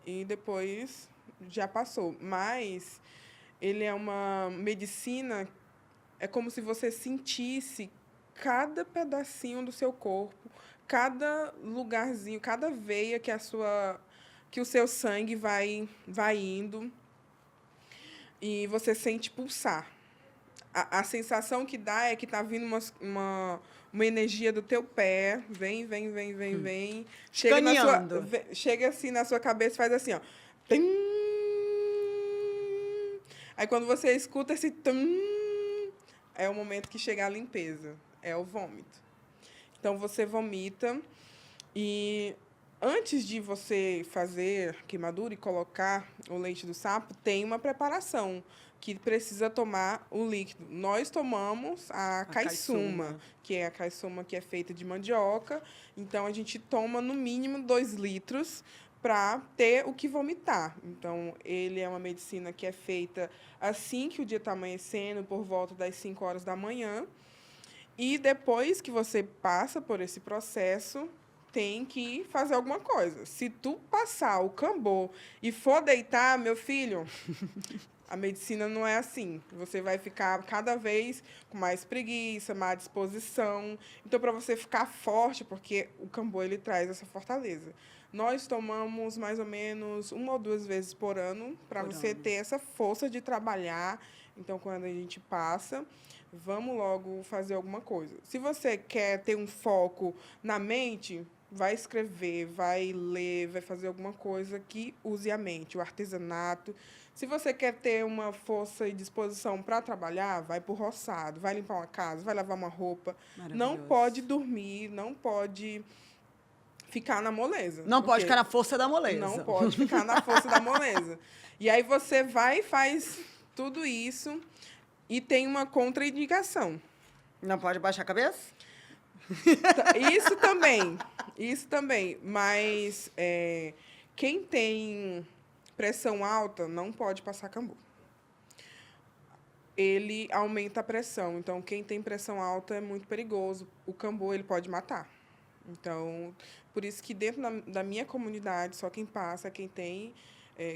e depois já passou. Mas ele é uma medicina, é como se você sentisse cada pedacinho do seu corpo, cada lugarzinho, cada veia que o seu sangue vai indo e você sente pulsar. A sensação que dá é que está vindo uma energia do teu pé, vem. Chega assim na sua cabeça e faz assim, ó. Tim. Aí quando você escuta esse tim, é o momento que chega a limpeza, é o vômito. Então você vomita e antes de você fazer queimadura e colocar o leite do sapo, tem uma preparação que precisa tomar o líquido. Nós tomamos a caiçuma, que é a caiçuma que é feita de mandioca. Então, a gente toma, no mínimo, 2 litros para ter o que vomitar. Então, ele é uma medicina que é feita assim que o dia está amanhecendo, por volta das 5 horas da manhã. E depois que você passa por esse processo, tem que fazer alguma coisa. Se tu passar o Cambô e for deitar, meu filho... A medicina não é assim. Você vai ficar cada vez com mais preguiça, má disposição. Então, para você ficar forte, porque o Cambô ele traz essa fortaleza. Nós tomamos mais ou menos 1 ou 2 vezes por ano para você ter essa força de trabalhar. Então, quando a gente passa, vamos logo fazer alguma coisa. Se você quer ter um foco na mente, vai escrever, vai ler, vai fazer alguma coisa que use a mente, o artesanato. Se você quer ter uma força e disposição para trabalhar, vai para o roçado, vai limpar uma casa, vai lavar uma roupa. Não pode dormir, não pode ficar na moleza. Não pode ficar na força da moleza. Não pode ficar na força da moleza. E aí você vai e faz tudo isso e tem uma contraindicação. Não pode baixar a cabeça? Isso também. Mas quem tem pressão alta não pode passar Cambô. Ele aumenta a pressão. Então, quem tem pressão alta é muito perigoso. O Cambô, ele pode matar. Então, por isso que dentro da minha comunidade, só quem passa, quem tem...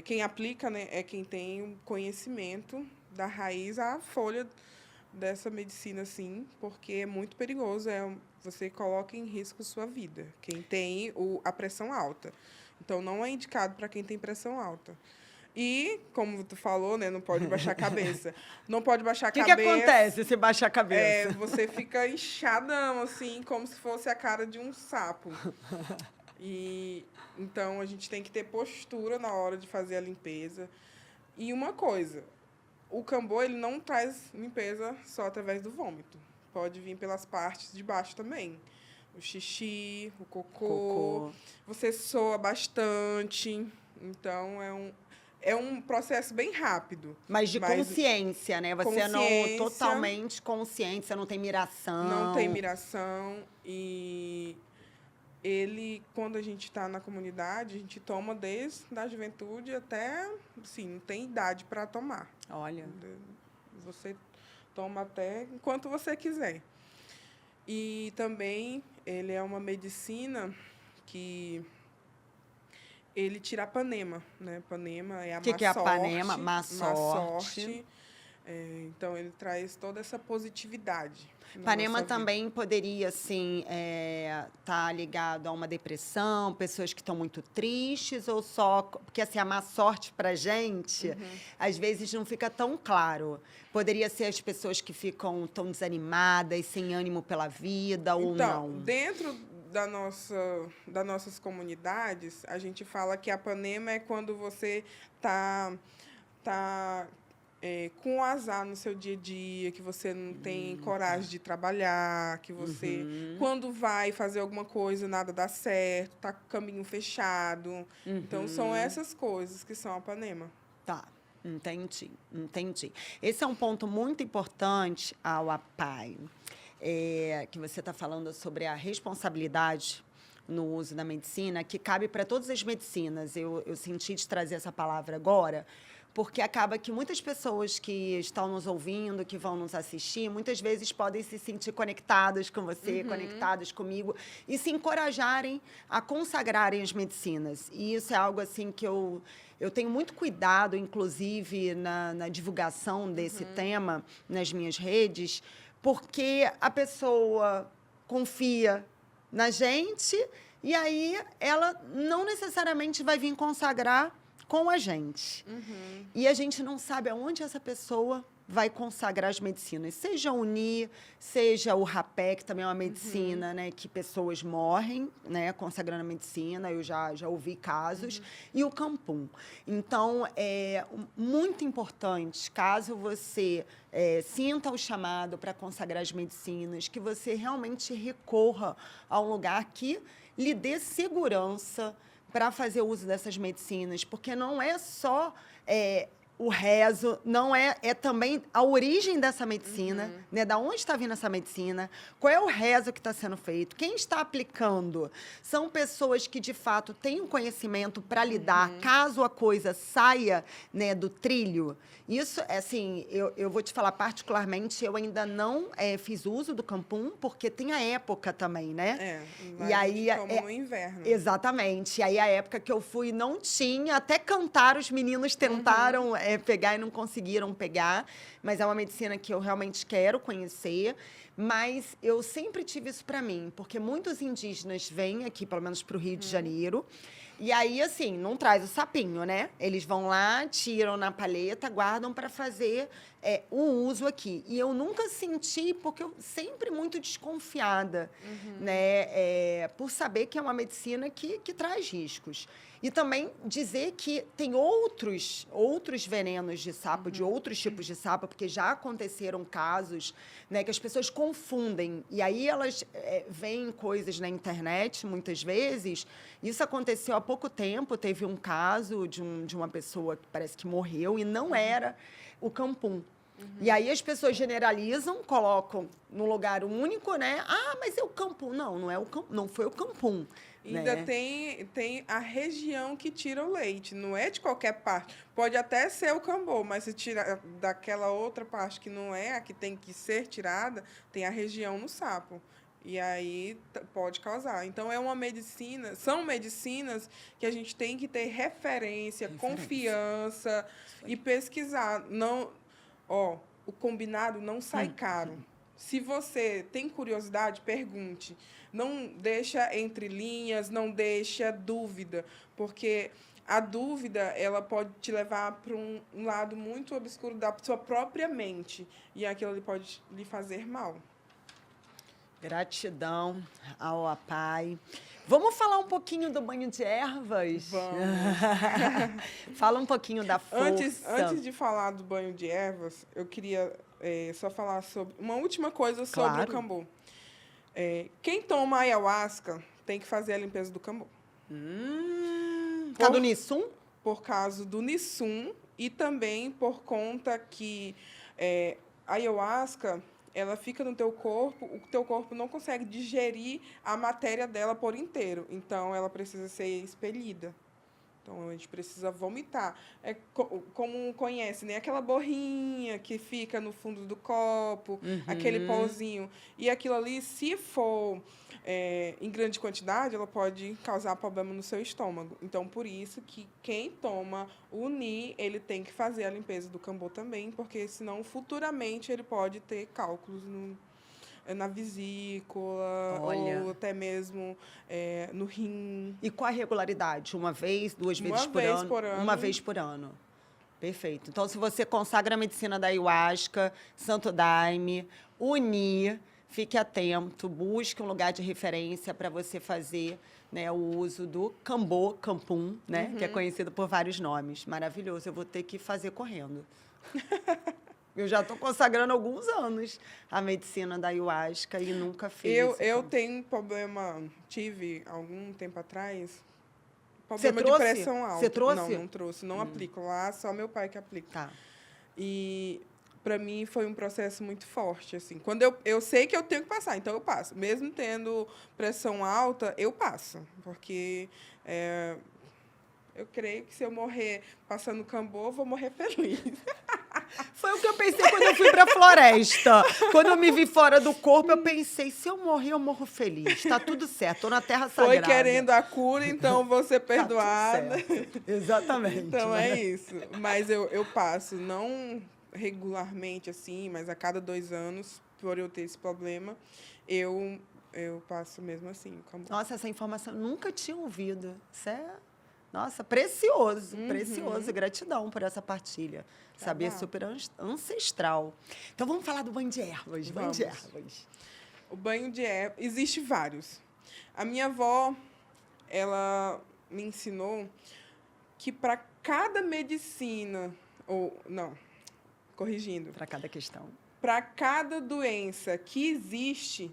quem aplica, né, é quem tem o conhecimento da raiz à folha dessa medicina, assim, porque é muito perigoso. Você coloca em risco sua vida. Quem tem a pressão alta. Então, não é indicado para quem tem pressão alta. E, como tu falou, né, não pode baixar a cabeça. Não pode baixar a cabeça. O que acontece se baixar a cabeça? Você fica inchadão, assim, como se fosse a cara de um sapo. Então, a gente tem que ter postura na hora de fazer a limpeza. E uma coisa, o Cambô, ele não traz limpeza só através do vômito. Pode vir pelas partes de baixo também. O xixi, o cocô. Você soa bastante. Então, é um processo bem rápido. Mas de consciência, né? Você não totalmente consciente, você não tem miração. Não tem miração. E ele, quando a gente está na comunidade, a gente toma desde a juventude até, assim, não tem idade para tomar. Olha. Você toma até enquanto você quiser. E também ele é uma medicina que ele tira a panema, né? Panema é a má sorte. O que é a panema? Má sorte. Então, ele traz toda essa positividade. Panema também poderia, assim, tá ligado a uma depressão, pessoas que estão muito tristes, ou só... Porque, assim, a má sorte pra gente, às vezes, não fica tão claro. Poderia ser as pessoas que ficam tão desanimadas, sem ânimo pela vida, ou não? Então, dentro das nossas comunidades, a gente fala que a panema é quando você tá com azar no seu dia a dia, que você não tem coragem de trabalhar, que você, quando vai fazer alguma coisa, nada dá certo, tá com o caminho fechado. Então, são essas coisas que são a panema. Tá, entendi. Esse é um ponto muito importante ao APAI, que você está falando sobre a responsabilidade no uso da medicina, que cabe para todas as medicinas. Eu senti de trazer essa palavra agora, porque acaba que muitas pessoas que estão nos ouvindo, que vão nos assistir, muitas vezes podem se sentir conectadas com você, conectadas comigo, e se encorajarem a consagrarem as medicinas. E isso é algo assim que eu tenho muito cuidado, inclusive, na divulgação desse tema nas minhas redes, porque a pessoa confia na gente e aí ela não necessariamente vai vir consagrar com a gente. E a gente não sabe aonde essa pessoa vai consagrar as medicinas. Seja o UNI, seja o rapé, que também é uma medicina, né, que pessoas morrem, né, consagrando a medicina. Eu já ouvi casos. E o Campum. Então, é muito importante, caso você sinta o chamado para consagrar as medicinas, que você realmente recorra a um lugar que lhe dê segurança para fazer uso dessas medicinas, porque não é só o rezo, não é também a origem dessa medicina, né? Da onde está vindo essa medicina, qual é o rezo que está sendo feito, quem está aplicando. São pessoas que, de fato, têm um conhecimento para lidar, caso a coisa saia, né, do trilho. Isso, assim, eu vou te falar particularmente, eu ainda não fiz uso do Campum, porque tem a época também, né? E aí no inverno. Exatamente. E aí, a época que eu fui, não tinha, até cantar, os meninos tentaram pegar e não conseguiram pegar, mas é uma medicina que eu realmente quero conhecer. Mas eu sempre tive isso para mim, porque muitos indígenas vêm aqui, pelo menos para o Rio de Janeiro, e aí, assim, não traz o sapinho, né? Eles vão lá, tiram na paleta, guardam para fazer o uso aqui. E eu nunca senti, porque eu sempre muito desconfiada, né? Por saber que é uma medicina que traz riscos. E também dizer que tem outros venenos de sapo, de outros tipos de sapo, porque já aconteceram casos, né, que as pessoas confundem. E aí elas veem coisas na internet, muitas vezes. Isso aconteceu há pouco tempo. Teve um caso de uma pessoa que parece que morreu e não era o Campum. E aí as pessoas generalizam, colocam num lugar único, né? Ah, mas é o Campum. Não foi o Campum. Ainda tem a região que tira o leite, não é de qualquer parte. Pode até ser o cambô, mas se tira daquela outra parte que não é, a que tem que ser tirada, tem a região no sapo. E aí pode causar. Então, é uma medicina, são medicinas que a gente tem que ter referência. Confiança e pesquisar. Não, o combinado não sai caro. Se você tem curiosidade, pergunte. Não deixa entre linhas, não deixa dúvida, porque a dúvida ela pode te levar para um lado muito obscuro da sua própria mente, e aquilo ali pode lhe fazer mal. Gratidão ao APAI. Vamos falar um pouquinho do banho de ervas? Vamos. Fala um pouquinho da força. Antes de falar do banho de ervas, eu queria só falar sobre uma última coisa sobre o cambô. Quem toma ayahuasca tem que fazer a limpeza do cambô. Cada Nissum? por causa do Nissum e também por conta que a ayahuasca ela fica no teu corpo, o teu corpo não consegue digerir a matéria dela por inteiro, então ela precisa ser expelida. Então, a gente precisa vomitar. Como conhece, né? Aquela borrinha que fica no fundo do copo, aquele pozinho. E aquilo ali, se for em grande quantidade, ela pode causar problema no seu estômago. Então, por isso que quem toma o NI, ele tem que fazer a limpeza do cambô também, porque senão, futuramente, ele pode ter cálculos na vesícula, ou até mesmo no rim. E qual a regularidade? Uma vez, duas vezes por ano? Uma vez por ano. Perfeito. Então, se você consagra a medicina da ayahuasca, Santo Daime, uni, fique atento, busque um lugar de referência para você fazer, né, o uso do cambô, campum, né, que é conhecido por vários nomes. Maravilhoso. Eu vou ter que fazer correndo. Eu já estou consagrando há alguns anos a medicina da ayahuasca e nunca fiz. Eu tenho problema, tive algum tempo atrás, problema de pressão alta. Você trouxe? Não, não trouxe, não aplico lá, só meu pai que aplica. Tá. E para mim foi um processo muito forte, assim. Quando eu sei que eu tenho que passar, então eu passo. Mesmo tendo pressão alta, eu passo, porque eu creio que se eu morrer passando cambô, eu vou morrer feliz. Foi o que eu pensei quando eu fui para a floresta. Quando eu me vi fora do corpo, eu pensei, se eu morrer, eu morro feliz. Tá tudo certo, tô na terra sagrada. Foi querendo a cura, então vou ser perdoada. Tá. Exatamente. Então, né? É isso. Mas eu passo, não regularmente assim, mas a cada 2 anos, por eu ter esse problema, eu passo mesmo assim. Nossa, essa informação eu nunca tinha ouvido. Isso é... Nossa, precioso, precioso. Gratidão por essa partilha. Tá Saber bom. super ancestral. Então, vamos falar do banho de ervas. Banho de ervas. O banho de ervas, existe vários. A minha avó, ela me ensinou que para cada medicina, ou não, corrigindo. Para cada questão. Para cada doença que existe,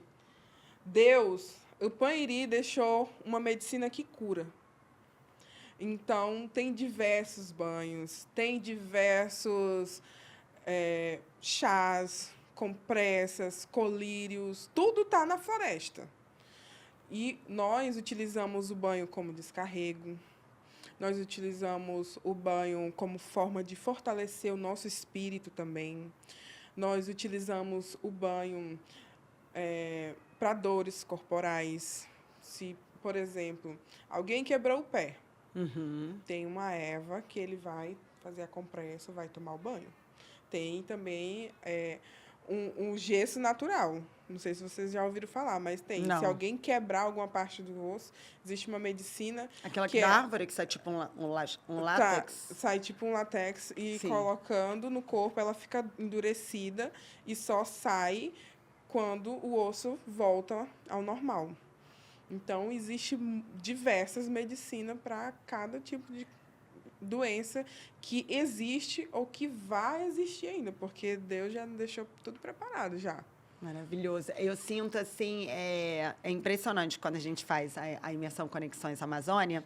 Deus, o Paniri, deixou uma medicina que cura. Então, tem diversos banhos, tem diversos chás, compressas, colírios, tudo está na floresta. E nós utilizamos o banho como descarrego, nós utilizamos o banho como forma de fortalecer o nosso espírito também. Nós utilizamos o banho para dores corporais. Se, por exemplo, alguém quebrou o pé, tem uma erva que ele vai fazer a compressa, vai tomar o banho. Tem também um gesso natural. Não sei se vocês já ouviram falar, mas tem. Não. Se alguém quebrar alguma parte do osso, existe uma medicina... Aquela que da árvore que sai tipo um látex? Sai tipo um látex e Sim. colocando no corpo, ela fica endurecida e só sai quando o osso volta ao normal. Então, existe diversas medicinas para cada tipo de doença que existe ou que vai existir ainda, porque Deus já deixou tudo preparado já. Maravilhoso. Eu sinto, assim, é impressionante quando a gente faz a imersão Conexões Amazônia.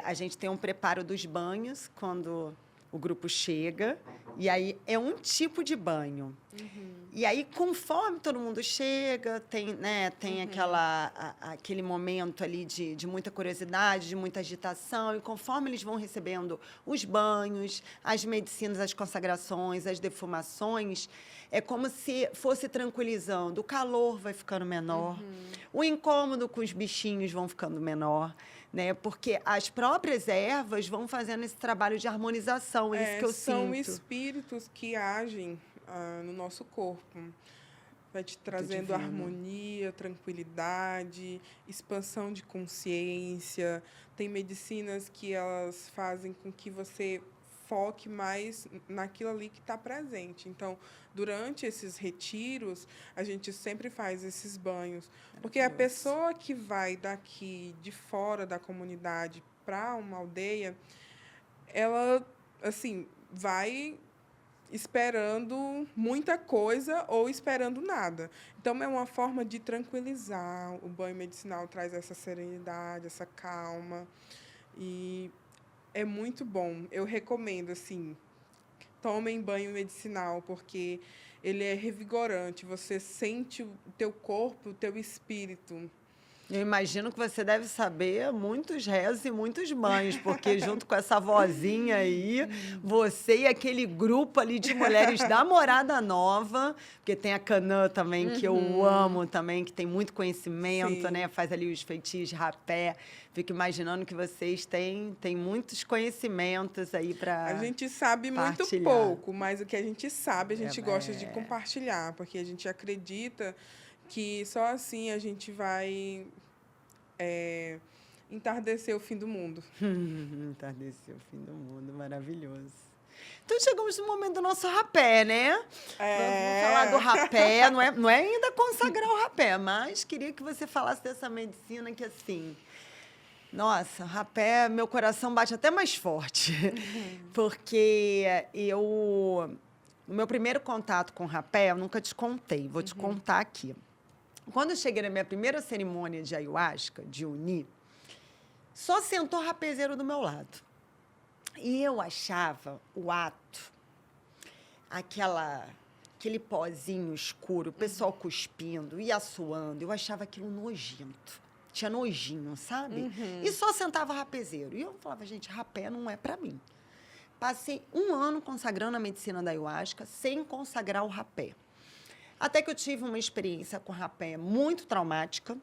A gente tem um preparo dos banhos quando o grupo chega, e aí é um tipo de banho. E aí, conforme todo mundo chega, tem aquele momento ali de muita curiosidade, de muita agitação, e conforme eles vão recebendo os banhos, as medicinas, as consagrações, as defumações, é como se fosse tranquilizando. O calor vai ficando menor, o incômodo com os bichinhos vão ficando menor, né? Porque as próprias ervas vão fazendo esse trabalho de harmonização, é isso que eu são sinto. espíritos que agem no nosso corpo. Vai te trazendo harmonia, tranquilidade, expansão de consciência. Tem medicinas que elas fazem com que você foque mais naquilo ali que está presente. Então, durante esses retiros, a gente sempre faz esses banhos. Porque a pessoa que vai daqui, de fora da comunidade, para uma aldeia, ela, assim, vai esperando muita coisa ou esperando nada. Então, é uma forma de tranquilizar. O banho medicinal traz essa serenidade, essa calma. E É muito bom. Eu recomendo, assim, tomem banho medicinal, porque ele é revigorante. Você sente o teu corpo, o teu espírito. Eu imagino que você deve saber muitos rezos e muitos banhos, porque junto com essa vozinha aí, você e aquele grupo ali de mulheres da Morada Nova, porque tem a Canã também, que eu amo também, que tem muito conhecimento, Sim. né? Faz ali os feitiços de rapé. Fico imaginando que vocês têm muitos conhecimentos aí para A gente sabe muito partilhar. pouco, mas o que a gente sabe, a gente gosta de compartilhar, porque a gente acredita que só assim a gente vai entardecer o fim do mundo. Entardeceu o fim do mundo, maravilhoso. Então chegamos no momento do nosso rapé, né? Vamos falar do rapé, não é ainda consagrar o rapé, mas queria que você falasse dessa medicina que, assim, nossa, rapé, meu coração bate até mais forte, porque o meu primeiro contato com rapé, eu nunca te contei, vou te contar aqui. Quando eu cheguei na minha primeira cerimônia de ayahuasca, de Uni, só sentou rapezeiro do meu lado. E eu achava o ato, aquele pozinho escuro, o pessoal cuspindo e assoando, eu achava aquilo nojento. Tinha nojinho, sabe? E só sentava rapezeiro. E eu falava, gente, rapé não é para mim. Passei 1 ano consagrando a medicina da ayahuasca sem consagrar o rapé. Até que eu tive uma experiência com rapé muito traumática,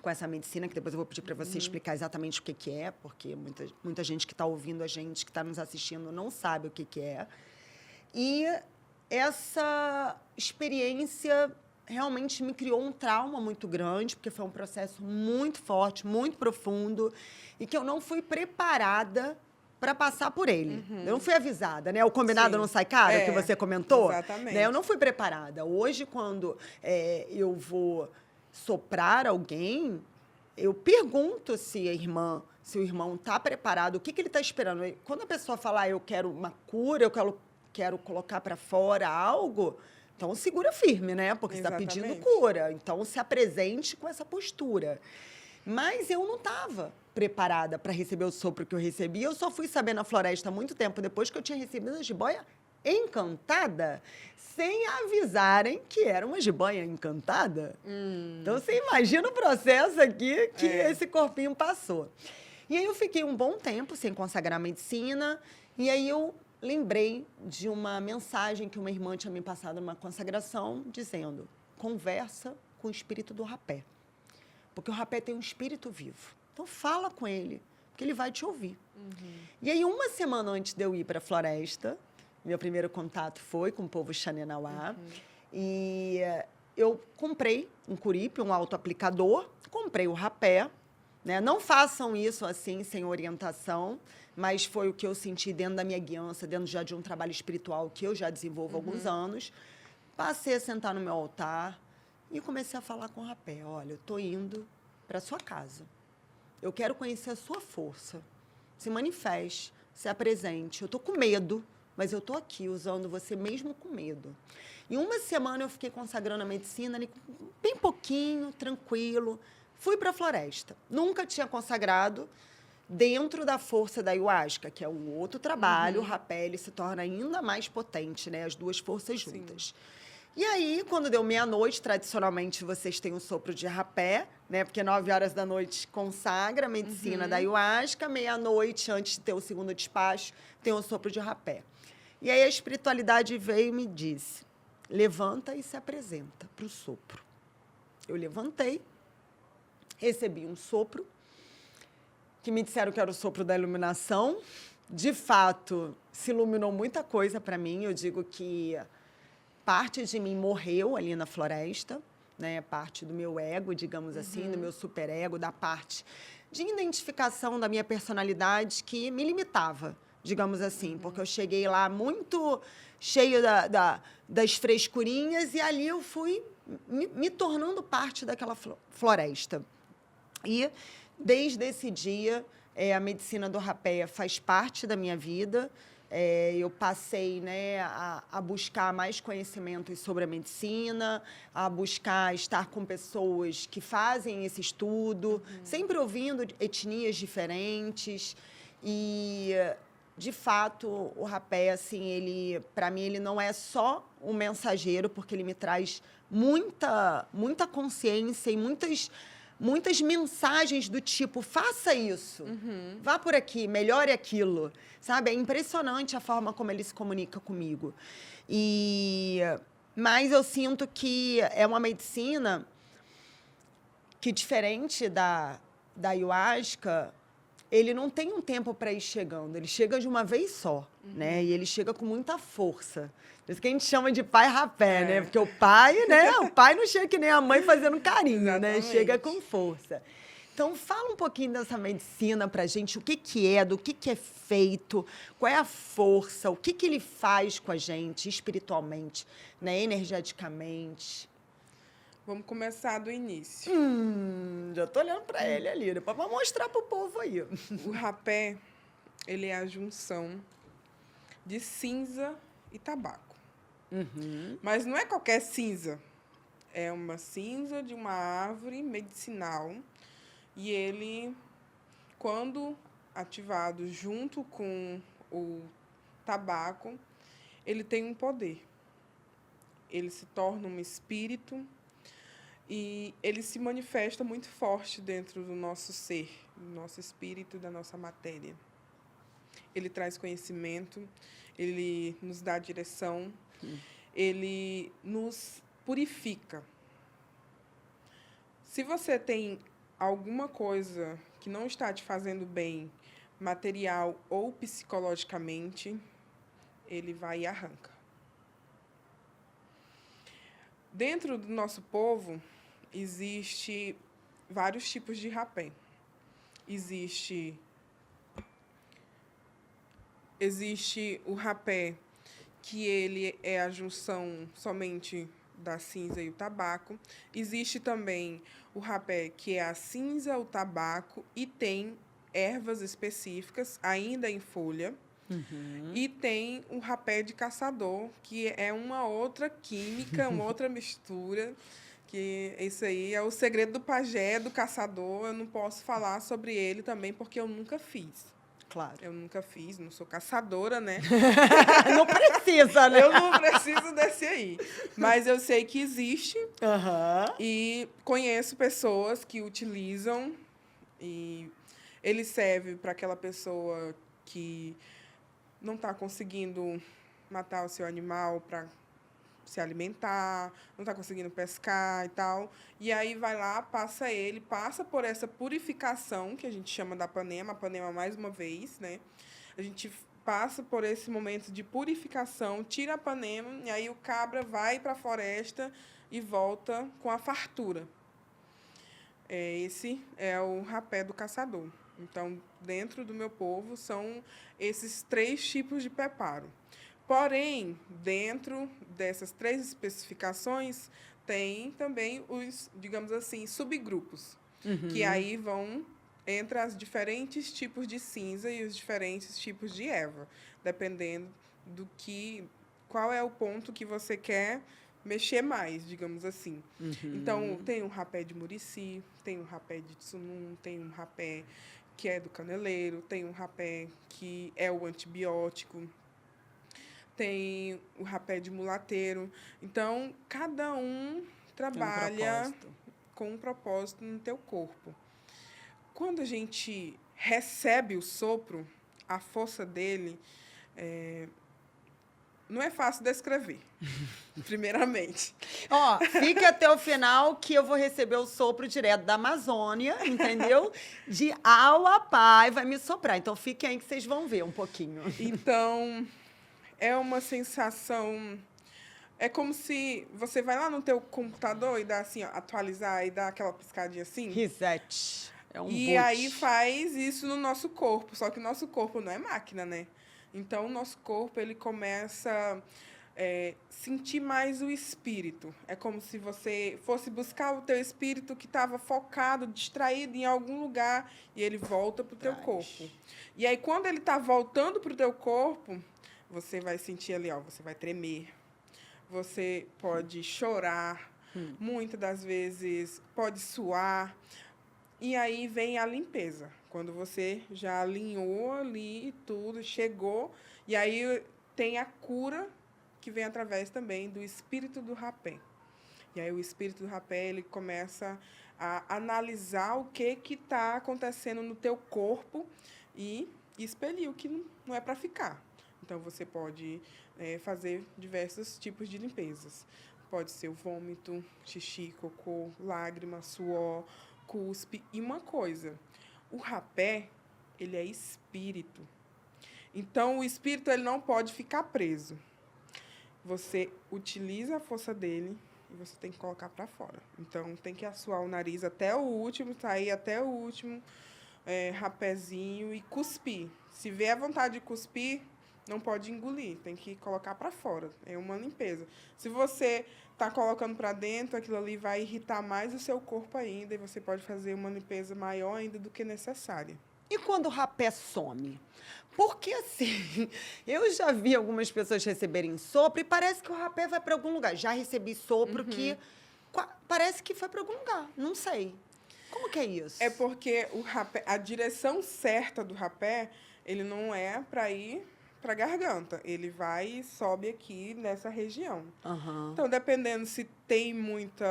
com essa medicina, que depois eu vou pedir para você explicar exatamente o que é, porque muita gente que está ouvindo a gente, que está nos assistindo, não sabe o que é. E essa experiência realmente me criou um trauma muito grande, porque foi um processo muito forte, muito profundo, e que eu não fui preparada para passar por ele. Eu não fui avisada, né? O combinado não sai caro, que você comentou. Exatamente. Né? Eu não fui preparada. Hoje, quando eu vou soprar alguém, eu pergunto se o irmão está preparado, o que ele está esperando. Quando a pessoa fala, eu quero uma cura, eu quero colocar para fora algo, então segura firme, né? Porque você está pedindo cura. Então se apresente com essa postura. Mas eu não estava preparada para receber o sopro que eu recebi. Eu só fui saber na floresta muito tempo depois que eu tinha recebido a jiboia encantada, sem avisarem que era uma jiboia encantada. Então, você imagina o processo aqui que esse corpinho passou. E aí eu fiquei um bom tempo sem consagrar a medicina, e aí eu lembrei de uma mensagem que uma irmã tinha me passado numa consagração, dizendo, conversa com o espírito do rapé. Porque o rapé tem um espírito vivo. Então, fala com ele, porque ele vai te ouvir. E aí, 1 semana antes de eu ir para a floresta, meu primeiro contato foi com o povo Xanenauá. E eu comprei um curipe, um autoaplicador, comprei o rapé. Né? Não façam isso assim, sem orientação, mas foi o que eu senti dentro da minha guiança, dentro já de um trabalho espiritual que eu já desenvolvo há alguns anos. Passei a sentar no meu altar e comecei a falar com o rapé. Olha, eu estou indo para a sua casa. Eu quero conhecer a sua força. Se manifeste, se apresente. Eu estou com medo, mas eu estou aqui usando você mesmo com medo. Em 1 semana eu fiquei consagrando a medicina, ali, bem pouquinho, tranquilo. Fui para a floresta. Nunca tinha consagrado dentro da força da ayahuasca, que é um outro trabalho. O rapé ele se torna ainda mais potente, né? As duas forças juntas. E aí, quando deu meia-noite, tradicionalmente vocês têm o sopro de rapé, né? Porque 9 horas da noite consagra a medicina da ayahuasca, meia-noite, antes de ter o segundo despacho, tem o sopro de rapé. E aí a espiritualidade veio e me disse, levanta e se apresenta para o sopro. Eu levantei, recebi um sopro, que me disseram que era o sopro da iluminação. De fato, se iluminou muita coisa para mim. Eu digo que parte de mim morreu ali na floresta, né? Parte do meu ego, digamos assim, do meu superego, da parte de identificação da minha personalidade que me limitava, digamos assim, porque eu cheguei lá muito cheio das frescurinhas e ali eu fui me tornando parte daquela floresta. E, desde esse dia, a medicina do rapé faz parte da minha vida. Eu passei, né, a buscar mais conhecimentos sobre a medicina, a buscar estar com pessoas que fazem esse estudo, sempre ouvindo etnias diferentes. E, de fato, o rapé, assim, ele, para mim, ele não é só um mensageiro, porque ele me traz muita consciência e muitas mensagens do tipo, faça isso, vá por aqui, melhore aquilo, sabe? É impressionante a forma como ele se comunica comigo. Mas eu sinto que é uma medicina que, diferente da ayahuasca, ele não tem um tempo para ir chegando, ele chega de uma vez só, né? E ele chega com muita força. Por isso que a gente chama de pai rapé, né? Porque o pai, né? O pai não chega que nem a mãe fazendo carinho, né? Chega com força. Então, fala um pouquinho dessa medicina pra gente, o que é, do que é feito, qual é a força, o que ele faz com a gente espiritualmente, né? Energeticamente. Vamos começar do início. Já tô olhando para ele ali, depois vou mostrar pro povo aí. O rapé, ele é a junção de cinza e tabaco. Mas não é qualquer cinza. É uma cinza de uma árvore medicinal. E ele, quando ativado junto com o tabaco, ele tem um poder. Ele se torna um espírito e ele se manifesta muito forte dentro do nosso ser, do nosso espírito e da nossa matéria. Ele traz conhecimento, ele nos dá direção, ele nos purifica. Se você tem alguma coisa que não está te fazendo bem, material ou psicologicamente, ele vai e arranca. Dentro do nosso povo, existe vários tipos de rapé. Existe o rapé, que ele é a junção somente da cinza e o tabaco. Existe também o rapé, que é a cinza, o tabaco, e tem ervas específicas, ainda em folha. E tem o rapé de caçador, que é uma outra química, uma outra mistura, que isso aí é o segredo do pajé, do caçador. Eu não posso falar sobre ele também, porque eu nunca fiz. Claro. Eu nunca fiz, não sou caçadora, né? Não precisa, né? Eu não preciso desse aí. Mas eu sei que existe. E conheço pessoas que utilizam. E ele serve para aquela pessoa que não está conseguindo matar o seu animal para se alimentar, não está conseguindo pescar e tal. E aí vai lá, passa por essa purificação, que a gente chama da panema, a panema mais uma vez, né? A gente passa por esse momento de purificação, tira a panema, e aí o cabra vai para a floresta e volta com a fartura. Esse é o rapé do caçador. Então, dentro do meu povo, são esses 3 tipos de preparo. Porém, dentro dessas 3 especificações, tem também os, digamos assim, subgrupos, que aí vão entre os diferentes tipos de cinza e os diferentes tipos de erva, dependendo qual é o ponto que você quer mexer mais, digamos assim. Então, tem um rapé de murici, tem um rapé de tsunum, tem um rapé que é do caneleiro, tem um rapé que é o antibiótico, tem o rapé de mulateiro. Então, cada um trabalha com um propósito no teu corpo. Quando a gente recebe o sopro, a força dele, não é fácil descrever, primeiramente. Fique até o final que eu vou receber o sopro direto da Amazônia, entendeu? De Amapá, e vai me soprar. Então, fiquem aí que vocês vão ver um pouquinho. Então, é uma sensação... É como se você vai lá no teu computador e dá assim, ó, atualizar e dá aquela piscadinha assim. Reset. É um E aí faz isso no nosso corpo. Só que o nosso corpo não é máquina, né? Então, o nosso corpo ele começa a sentir mais o espírito. É como se você fosse buscar o teu espírito que estava focado, distraído em algum lugar, e ele volta para o teu corpo. E aí, quando ele está voltando para o teu corpo, você vai sentir ali, ó, você vai tremer. Você pode chorar, muitas das vezes pode suar. E aí vem a limpeza. Quando você já alinhou ali tudo, chegou, e aí tem a cura que vem através também do espírito do rapé. E aí o espírito do rapé, ele começa a analisar o que está acontecendo no teu corpo e expelir o que não é para ficar. Então, você pode fazer diversos tipos de limpezas. Pode ser o vômito, xixi, cocô, lágrima, suor, cuspe. E uma coisa, o rapé, ele é espírito. Então, o espírito ele não pode ficar preso. Você utiliza a força dele e você tem que colocar para fora. Então, tem que assoar o nariz até o último, sair até o último rapézinho e cuspir. Se vier a vontade de cuspir, não pode engolir, tem que colocar para fora. É uma limpeza. Se você está colocando para dentro, aquilo ali vai irritar mais o seu corpo ainda e você pode fazer uma limpeza maior ainda do que necessária. E quando o rapé some? Porque, assim, eu já vi algumas pessoas receberem sopro e parece que o rapé vai para algum lugar. Já recebi sopro que parece que foi para algum lugar. Não sei. Como que é isso? É porque o rapé, a direção certa do rapé, ele não é para ir para a garganta. Ele vai e sobe aqui nessa região. Então, dependendo se tem muita,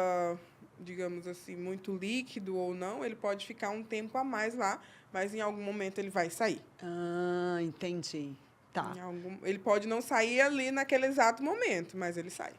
digamos assim, muito líquido ou não, ele pode ficar um tempo a mais lá, mas em algum momento ele vai sair. Ah, entendi. Tá. Ele pode não sair ali naquele exato momento, mas ele sai.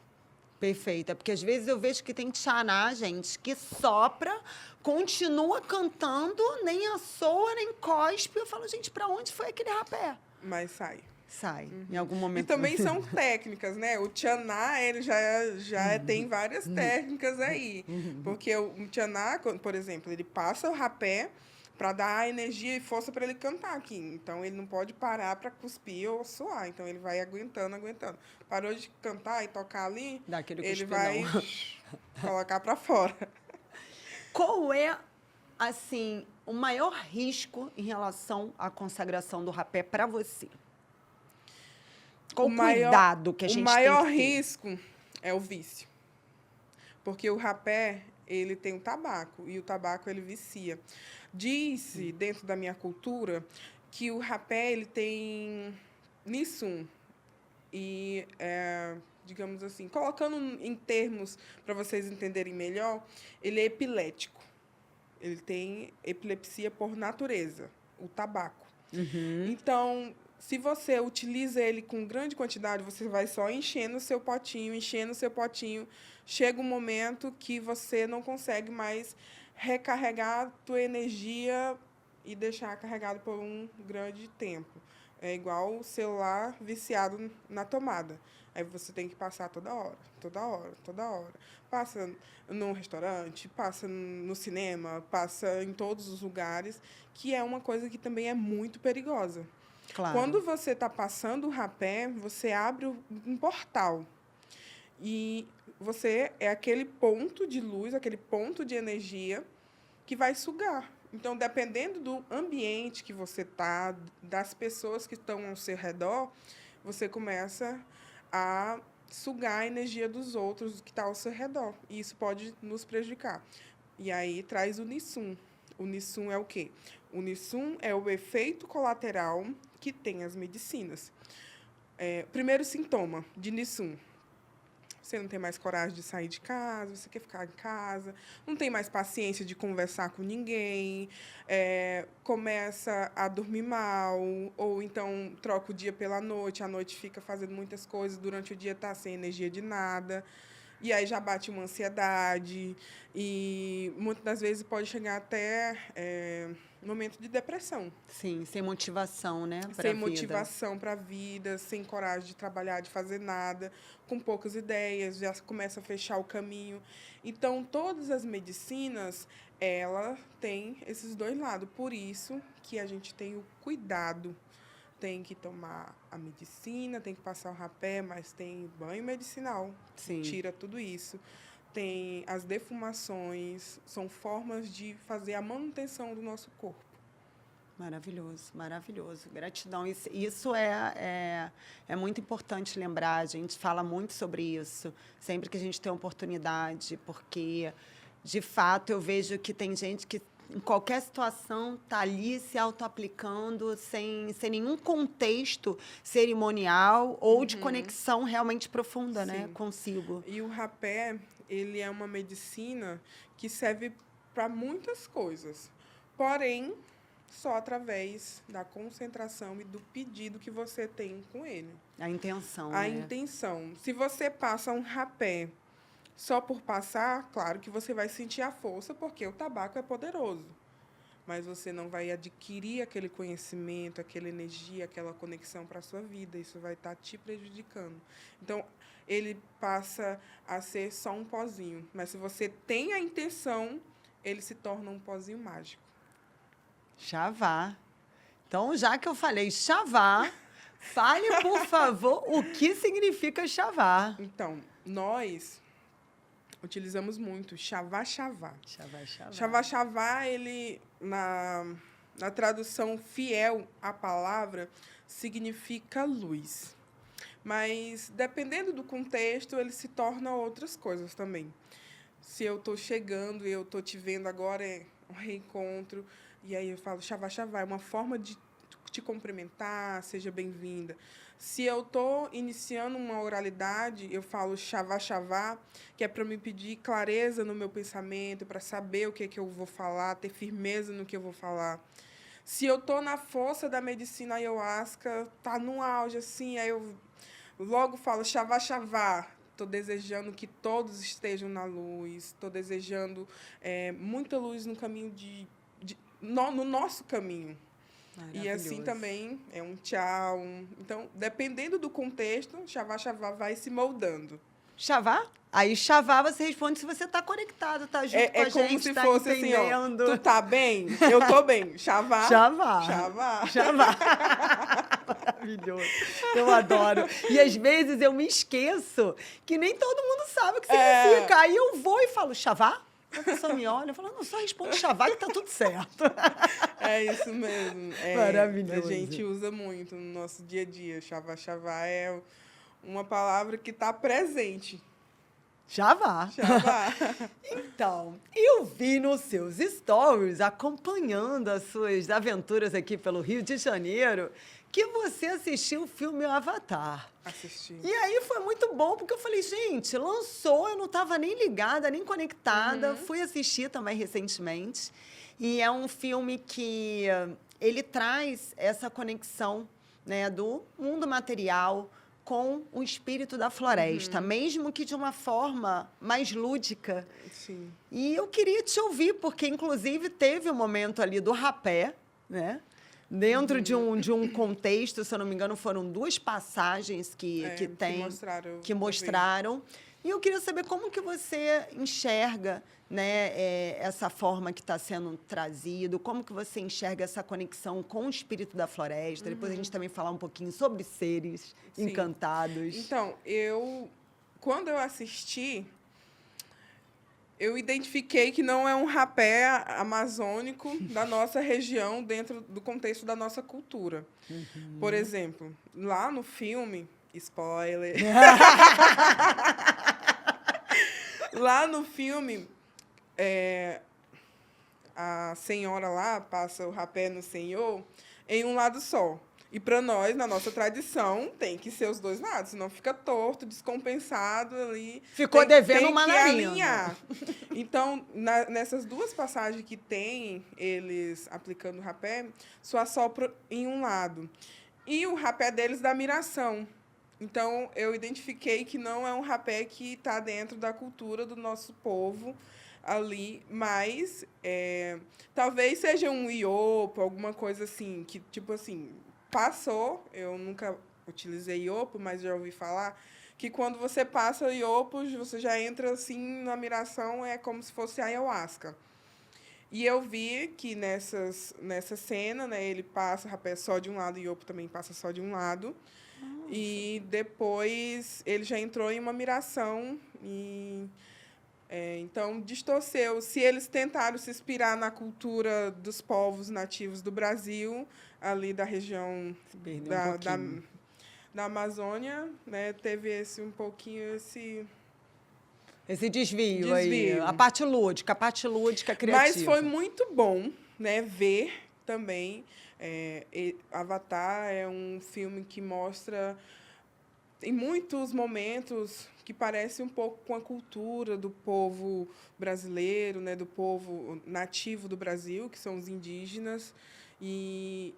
Perfeita, porque às vezes eu vejo que tem tchaná, gente, que sopra, continua cantando, nem assoa, nem cospe. Eu falo, gente, para onde foi aquele rapé? Mas sai. Sai, em algum momento. E também são técnicas, né? O tchaná, ele já tem várias técnicas aí. Porque o tchaná, por exemplo, ele passa o rapé para dar energia e força para ele cantar aqui. Então, ele não pode parar para cuspir ou suar. Então, ele vai aguentando, aguentando. Parou de cantar e tocar ali, ele vai colocar para fora. Qual é, assim, o maior risco em relação à consagração do rapé para você? Qual o cuidado que a gente tem que ter? O maior risco é o vício. Porque o rapé, ele tem o tabaco, e o tabaco, ele vicia. Diz-se, dentro da minha cultura, que o rapé, ele tem Nissum. E, digamos assim, colocando em termos para vocês entenderem melhor, ele é epilético. Ele tem epilepsia por natureza, o tabaco. Então, se você utiliza ele com grande quantidade, você vai só enchendo o seu potinho, enchendo o seu potinho. Chega um momento que você não consegue mais recarregar a tua energia e deixar carregado por um grande tempo. É igual o celular viciado na tomada. Aí você tem que passar toda hora, toda hora, toda hora. Passa no restaurante, passa no cinema, passa em todos os lugares, que é uma coisa que também é muito perigosa. Claro. Quando você está passando o rapé, você abre um portal. E você é aquele ponto de luz, aquele ponto de energia que vai sugar. Então, dependendo do ambiente que você está, das pessoas que estão ao seu redor, você começa a sugar a energia dos outros que estão ao seu redor. E isso pode nos prejudicar. E aí traz o Nissum. O Nissum é o quê? O Nissum é o efeito colateral que tem as medicinas. Primeiro sintoma de Nissum. Você não tem mais coragem de sair de casa, você quer ficar em casa, não tem mais paciência de conversar com ninguém, começa a dormir mal, ou então troca o dia pela noite, a noite fica fazendo muitas coisas, durante o dia está sem energia de nada, e aí já bate uma ansiedade, e muitas das vezes pode chegar até momento de depressão. Sim, sem motivação, né? Sem motivação para a vida, sem coragem de trabalhar, de fazer nada, com poucas ideias, já começa a fechar o caminho. Então, todas as medicinas, ela tem esses dois lados. Por isso que a gente tem o cuidado. Tem que tomar a medicina, tem que passar o rapé, mas tem banho medicinal. Sim. Tira tudo isso. Tem as defumações, são formas de fazer a manutenção do nosso corpo. Maravilhoso, maravilhoso. Gratidão. Isso é muito importante lembrar. A gente fala muito sobre isso, sempre que a gente tem oportunidade, porque, de fato, eu vejo que tem gente que em qualquer situação, tá ali se auto-aplicando sem nenhum contexto cerimonial ou de conexão realmente profunda, né, Sim. consigo. E o rapé, ele é uma medicina que serve para muitas coisas. Porém, só através da concentração e do pedido que você tem com ele. A intenção, A né? intenção. Se você passa um rapé só por passar, claro que você vai sentir a força, porque o tabaco é poderoso. Mas você não vai adquirir aquele conhecimento, aquela energia, aquela conexão para a sua vida. Isso vai estar te prejudicando. Então, ele passa a ser só um pozinho. Mas se você tem a intenção, ele se torna um pozinho mágico. Chavá. Então, já que eu falei chavá, fale, por favor, o que significa chavá. Então, nós utilizamos muito chavá-chavá. Chavá. Chavá-chavá, ele, na tradução fiel à palavra, significa luz. Mas, dependendo do contexto, ele se torna outras coisas também. Se eu estou chegando e eu estou te vendo agora, é um reencontro, e aí eu falo chavá-chavá, é uma forma de te cumprimentar, seja bem-vinda. Se eu estou iniciando uma oralidade, eu falo chavá-chavá, que é para me pedir clareza no meu pensamento, para saber o que é que eu vou falar, ter firmeza no que eu vou falar. Se eu estou na força da medicina ayahuasca, tá no auge, assim, aí eu logo falo chavá-chavá. Estou desejando que todos estejam na luz, estou desejando muita luz no caminho no nosso caminho. E assim também é um tchau. Então, dependendo do contexto, chavá-chavá vai se moldando. Chavá? Aí, chavá, você responde se você está conectado, tá junto com a gente, como se tá fosse entendendo. assim, ó, tu tá bem? Eu tô bem. Chavá? Chavá. Chavá. Chavá. Maravilhoso. Eu adoro. E, às vezes, eu me esqueço que nem todo mundo sabe o que significa. Aí eu vou e falo, chavá? A pessoa me olha e fala, não, só responde chavá que tá tudo certo. É isso mesmo. Maravilhoso. A gente usa muito no nosso dia a dia. Chavá é uma palavra que está presente. Chavá. Então, eu vi nos seus stories, acompanhando as suas aventuras aqui pelo Rio de Janeiro, que você assistiu o filme Avatar. Assisti. E aí foi muito bom, porque eu falei, gente, lançou, eu não estava nem ligada, nem conectada. Fui assistir também recentemente. E é um filme que ele traz essa conexão, né, do mundo material com o espírito da floresta, mesmo que de uma forma mais lúdica. Sim. E eu queria te ouvir, porque, inclusive, teve um momento ali do rapé, né? Dentro de um contexto, se eu não me engano, foram 2 passagens que mostraram. E eu queria saber como que você enxerga, né, essa forma que está sendo trazido, como que você enxerga essa conexão com o espírito da floresta. Depois a gente também falar um pouquinho sobre seres encantados. Então, quando eu assisti, eu identifiquei que não é um rapé amazônico da nossa região dentro do contexto da nossa cultura. Por exemplo, lá no filme, spoiler, lá no filme, a senhora lá passa o rapé no senhor em um lado só. E para nós, na nossa tradição, tem que ser os 2 lados, senão fica torto, descompensado ali. Ficou devendo uma uma alinhar. Então, nessas 2 passagens que tem eles aplicando o rapé, só assopra em um lado. E o rapé deles dá miração. Então, eu identifiquei que não é um rapé que está dentro da cultura do nosso povo ali, mas talvez seja um iopo, alguma coisa assim, que, tipo assim, passou, eu nunca utilizei iopo, mas já ouvi falar, que quando você passa iopo, você já entra assim na miração, é como se fosse ayahuasca. E eu vi que nessa cena, né, ele passa rapé só de um lado e iopo também passa só de um lado. Nossa. E depois ele já entrou em uma miração e então distorceu. Se eles tentaram se inspirar na cultura dos povos nativos do Brasil, ali da região da Amazônia, né, teve um pouquinho esse Esse desvio aí. A parte lúdica criativa. Mas foi muito bom, né, ver também. Avatar é um filme que mostra, em muitos momentos, que parece um pouco com a cultura do povo brasileiro, né, do povo nativo do Brasil, que são os indígenas, e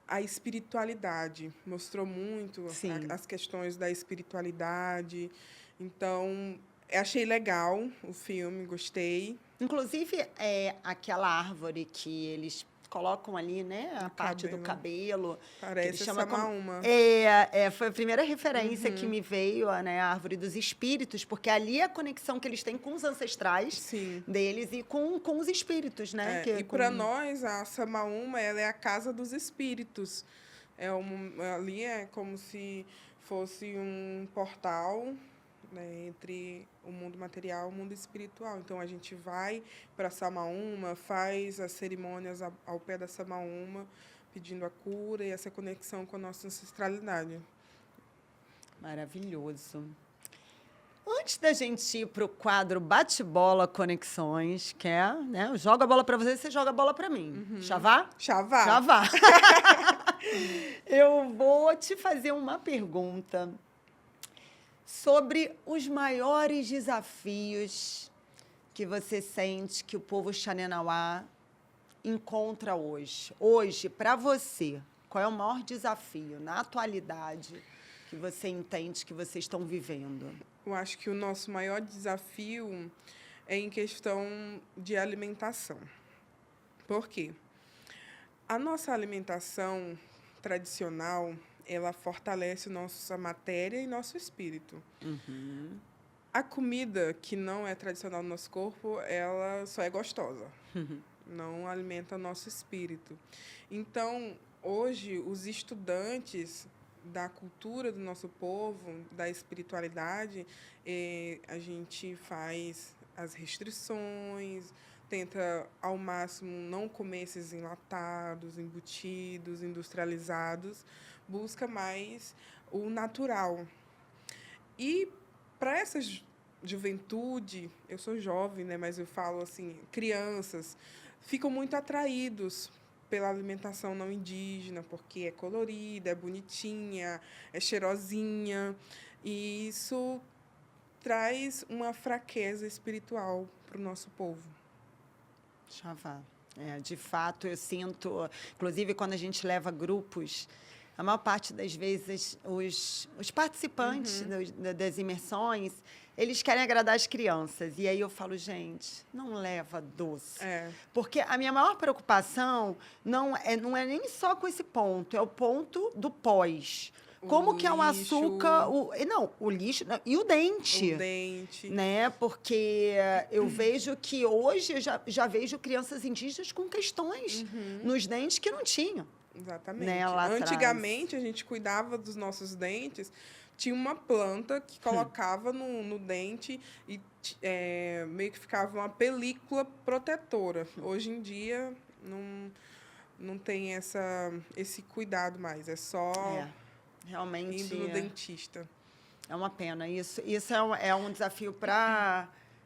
a espiritualidade. Mostrou muito as questões da espiritualidade. Então, achei legal o filme, gostei. Inclusive, aquela árvore que eles colocam ali, né? A parte do cabelo. Parece a Samaúma. Foi a primeira referência que me veio, né? A árvore dos espíritos, porque ali é a conexão que eles têm com os ancestrais deles e com os espíritos, né? Para nós, a Samaúma, ela é a casa dos espíritos. Ali é como se fosse um portal, né, entre o mundo material e o mundo espiritual. Então, a gente vai para a Samaúma, faz as cerimônias ao pé da Samaúma, pedindo a cura e essa conexão com a nossa ancestralidade. Maravilhoso. Antes da gente ir para o quadro Bate-Bola Conexões, que é, né, eu jogo a bola para você joga a bola para mim. Chavá? Chavá. Chavá. Eu vou te fazer uma pergunta sobre os maiores desafios que você sente que o povo Xanenauá encontra hoje. Hoje, para você, qual é o maior desafio na atualidade que você entende que vocês estão vivendo? Eu acho que o nosso maior desafio é em questão de alimentação. Por quê? A nossa alimentação tradicional, ela fortalece nossa matéria e nosso espírito. A comida que não é tradicional no nosso corpo, ela só é gostosa. Não alimenta nosso espírito. Então, hoje, os estudantes da cultura do nosso povo, da espiritualidade, a gente faz as restrições, tenta, ao máximo, não comer esses enlatados, embutidos, industrializados, busca mais o natural. E para essa juventude, eu sou jovem, né, mas eu falo assim, crianças, ficam muito atraídos pela alimentação não indígena, porque é colorida, é bonitinha, é cheirosinha, e isso traz uma fraqueza espiritual para o nosso povo. Chavá. De fato, eu sinto, inclusive quando a gente leva grupos, a maior parte das vezes os participantes das imersões, eles querem agradar as crianças. E aí eu falo, gente, não leva doce. Porque a minha maior preocupação não é nem só com esse ponto, é o ponto do pós. Como que é o açúcar, o lixo e o dente. O dente. Né? Porque eu vejo que hoje eu já vejo crianças indígenas com questões nos dentes que não tinham. Exatamente. Né, lá antigamente, a gente cuidava dos nossos dentes, tinha uma planta que colocava no dente e meio que ficava uma película protetora. Hoje em dia, não tem esse cuidado mais, é só realmente indo no dentista. É uma pena. Isso é um desafio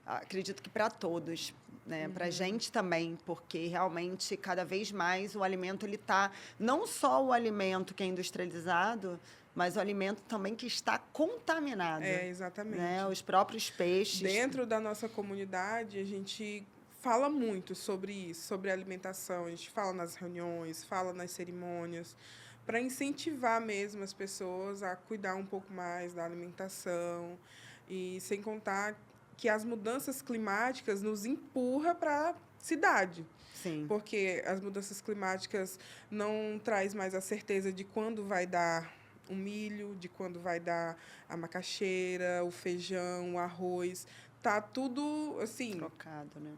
acredito que para todos. Né, para a gente também, porque realmente cada vez mais o alimento ele está, não só o alimento que é industrializado, mas o alimento também que está contaminado. Exatamente. Né, os próprios peixes. Dentro da nossa comunidade, a gente fala muito sobre isso, sobre alimentação. A gente fala nas reuniões, fala nas cerimônias, para incentivar mesmo as pessoas a cuidar um pouco mais da alimentação. E sem contar que as mudanças climáticas nos empurram para a cidade. Sim. Porque as mudanças climáticas não traz mais a certeza de quando vai dar o milho, de quando vai dar a macaxeira, o feijão, o arroz. Tá tudo assim... trocado, né?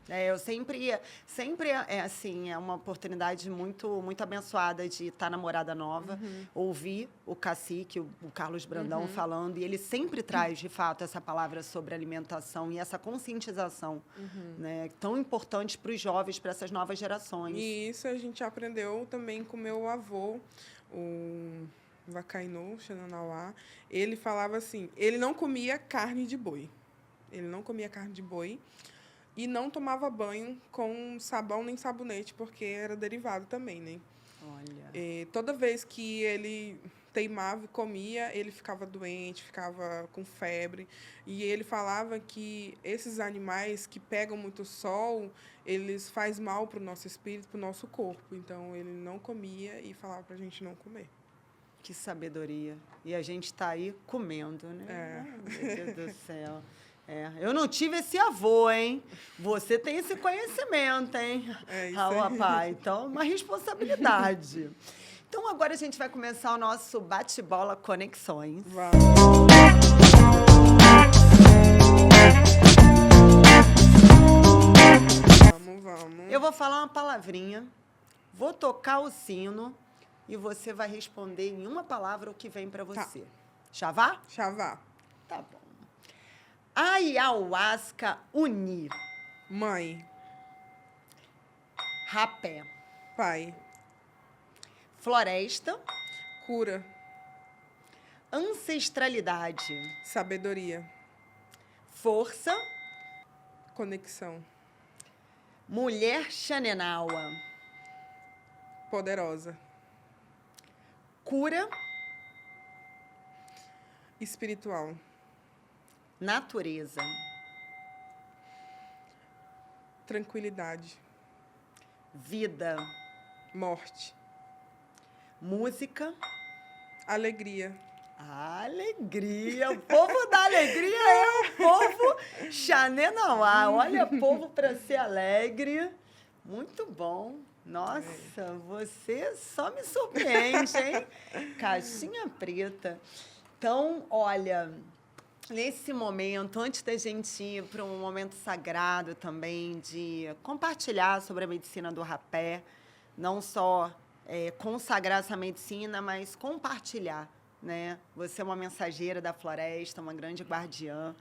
Eu sempre assim, é uma oportunidade muito, muito abençoada de estar na Morada Nova, ouvir o cacique, o Carlos Brandão falando, e ele sempre traz, de fato, essa palavra sobre alimentação e essa conscientização, né, tão importante para os jovens, para essas novas gerações. E isso a gente aprendeu também com meu avô, o Vacainô, Xananauá. Ele falava assim, ele não comia carne de boi. ele não comia carne de boi e não tomava banho com sabão nem sabonete, porque era derivado também, né? Olha. Toda vez que ele teimava e comia, ele ficava doente, ficava com febre. E ele falava que esses animais que pegam muito sol, eles fazem mal para o nosso espírito, para o nosso corpo. Então, ele não comia e falava para a gente não comer. Que sabedoria. E a gente está aí comendo, né? Ai, meu Deus do céu. Eu não tive esse avô, hein? Você tem esse conhecimento, hein? Isso aí. Pai. Então, uma responsabilidade. Então, agora a gente vai começar o nosso bate-bola Conexões. Vamos. Vamos. Eu vou falar uma palavrinha, vou tocar o sino e você vai responder em uma palavra o que vem para você. Tá. Chavá? Chavá. Tá bom. Ayahuasca Uni. Mãe. Rapé. Pai. Floresta. Cura. Ancestralidade. Sabedoria. Força. Conexão. Mulher Xanenaua. Poderosa. Cura. Espiritual. Natureza. Tranquilidade. Vida. Morte. Música. Alegria. Alegria. O povo da alegria é o povo Xanenauá. Olha, povo para ser alegre. Muito bom. Nossa, você só me surpreende, hein? Caixinha preta. Então, olha, nesse momento, antes da gente ir para um momento sagrado também, de compartilhar sobre a medicina do rapé, não só consagrar essa medicina, mas compartilhar, né? Você é uma mensageira da floresta, uma grande guardiã,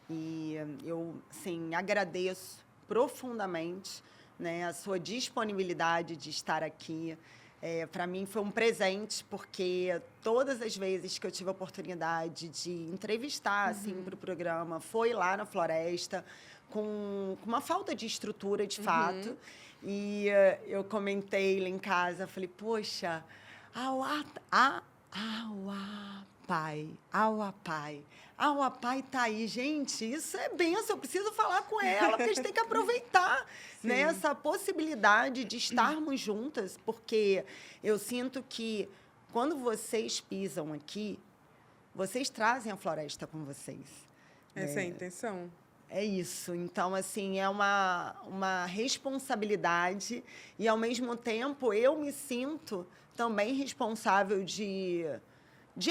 e eu, sim, agradeço profundamente, né, a sua disponibilidade de estar aqui. Para mim foi um presente, porque todas as vezes que eu tive a oportunidade de entrevistar assim, para o programa, foi lá na floresta, com uma falta de estrutura, de fato. E eu comentei lá em casa, falei, poxa, Auapai tá aí. Gente, isso é benção, eu preciso falar com ela, porque a gente tem que aproveitar, né, essa possibilidade de estarmos juntas, porque eu sinto que quando vocês pisam aqui, vocês trazem a floresta com vocês. Essa é a intenção. É isso. Então, assim, é uma responsabilidade e, ao mesmo tempo, eu me sinto também responsável de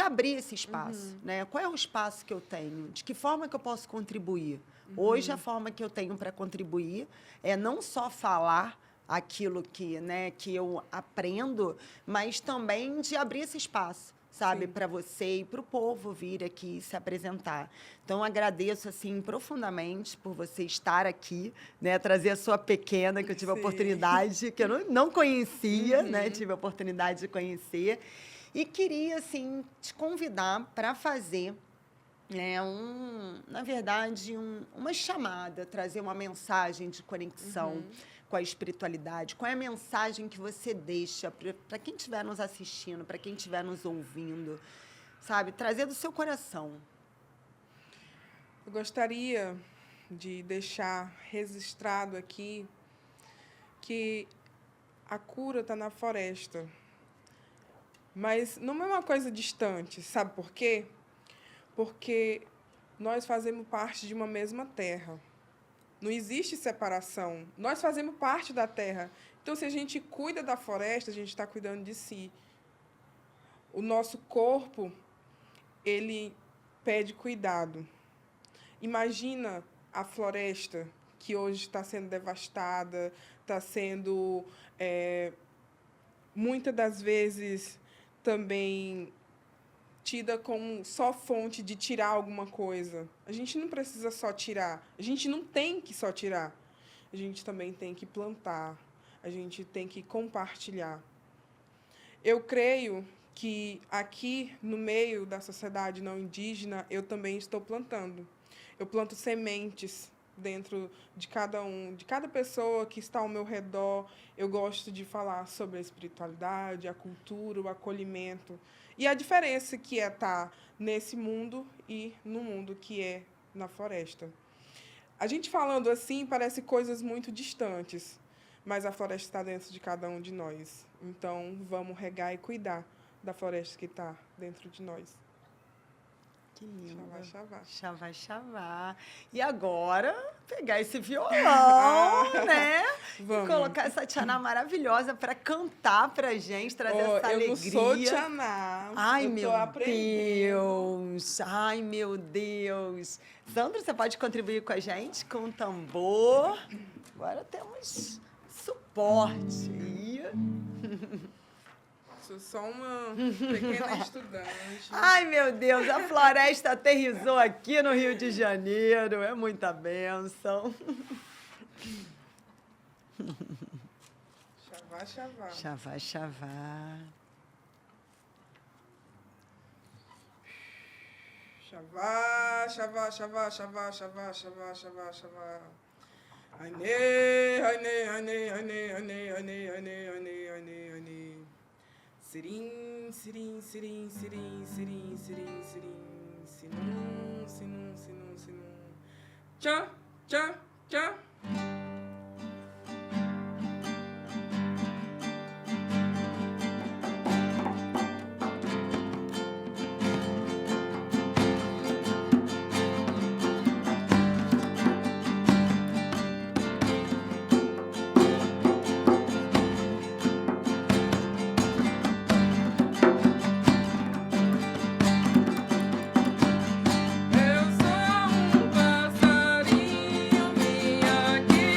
abrir esse espaço, né? Qual é o espaço que eu tenho? De que forma que eu posso contribuir? Hoje, a forma que eu tenho para contribuir é não só falar aquilo que, né, que eu aprendo, mas também de abrir esse espaço, sabe, para você e para o povo vir aqui se apresentar. Então, agradeço, assim, profundamente por você estar aqui, né, trazer a sua pequena, que eu tive a oportunidade, que eu não conhecia, né, tive a oportunidade de conhecer. E queria, assim, te convidar para fazer, né, na verdade, uma chamada, trazer uma mensagem de conexão com a espiritualidade. Qual é a mensagem que você deixa para quem estiver nos assistindo, para quem estiver nos ouvindo, sabe? Trazer do seu coração. Eu gostaria de deixar registrado aqui que a cura está na floresta. Mas não é uma coisa distante, sabe por quê? Porque nós fazemos parte de uma mesma terra. Não existe separação. Nós fazemos parte da terra. Então, se a gente cuida da floresta, a gente está cuidando de si. O nosso corpo, ele pede cuidado. Imagina a floresta que hoje está sendo devastada, está sendo, muitas das vezes, também tida como só fonte de tirar alguma coisa. A gente não precisa só tirar. A gente não tem que só tirar. A gente também tem que plantar. A gente tem que compartilhar. Eu creio que aqui, no meio da sociedade não indígena, eu também estou plantando. Eu planto sementes dentro de cada pessoa que está ao meu redor. Eu gosto de falar sobre a espiritualidade, a cultura, o acolhimento e a diferença que é estar nesse mundo e no mundo que é na floresta. A gente falando assim parece coisas muito distantes, mas a floresta está dentro de cada um de nós. Então, vamos regar e cuidar da floresta que está dentro de nós. Que lindo. Xavá, xavá. Xavá, xavá. E agora, pegar esse violão, né? Vamos. E colocar essa Tchaná maravilhosa para cantar pra gente, trazer essa alegria. Eu não sou Tchaná. Ai, eu meu tô aprendendo. Deus. Ai, meu Deus. Sandra, você pode contribuir com a gente com o tambor? Agora temos suporte aí. Sou só uma pequena estudante. Ai, meu Deus, a floresta aterrissou aqui no Rio de Janeiro. É muita bênção. Xavá, xavá. Xavá, xavá. Xavá, xavá, xavá, xavá, xavá, xavá, xavá, xavá. Ainê, ainê, ainê, ainê, ainê, ainê, ainê, ainê, ainê, ainê. Sirim, sirim, sirim, sirim, sirim, sirim, sirim, sinum, sinum, sinum, sinum. Tchã, tchã, tchã. Eu sou um passarinho, vim aqui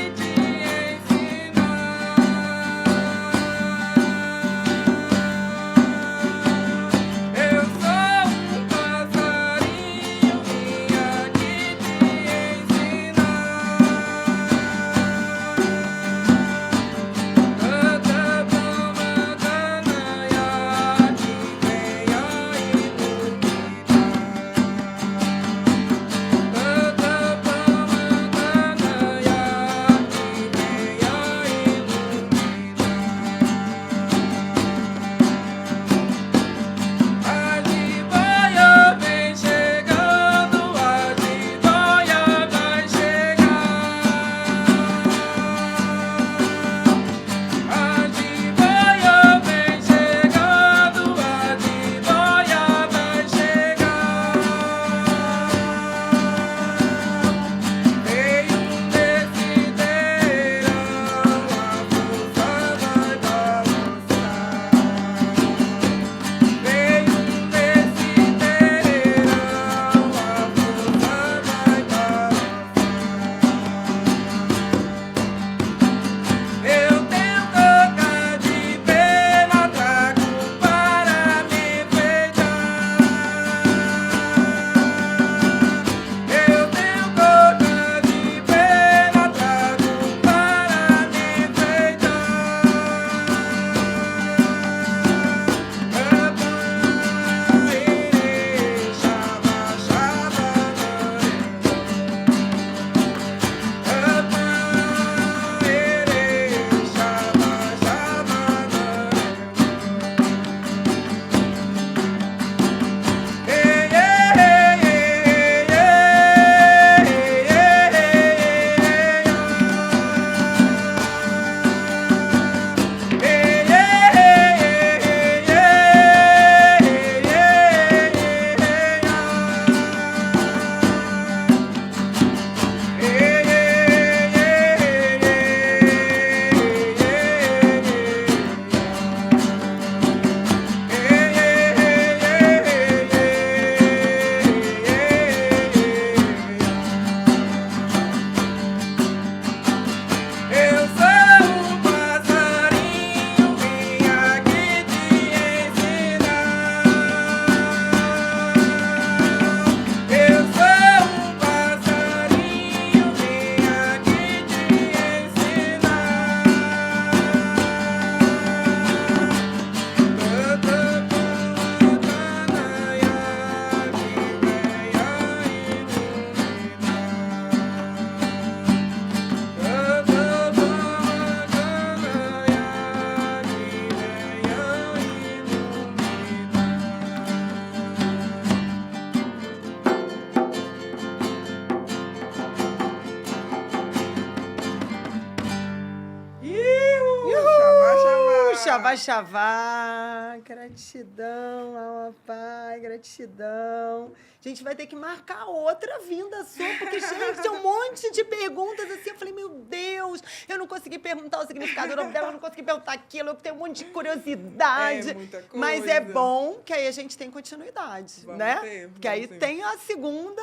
Xavá, xavá. Gratidão, Aua Pai, gratidão. A gente vai ter que marcar outra vinda sua, porque, gente, tem um monte de perguntas assim. Eu falei, meu Deus, eu não consegui perguntar o significado do nome dela, eu não consegui perguntar aquilo, eu tenho um monte de curiosidade. É muita coisa. Mas é bom que aí a gente tem continuidade, Vamos né? ter, Porque aí ter. tem a segunda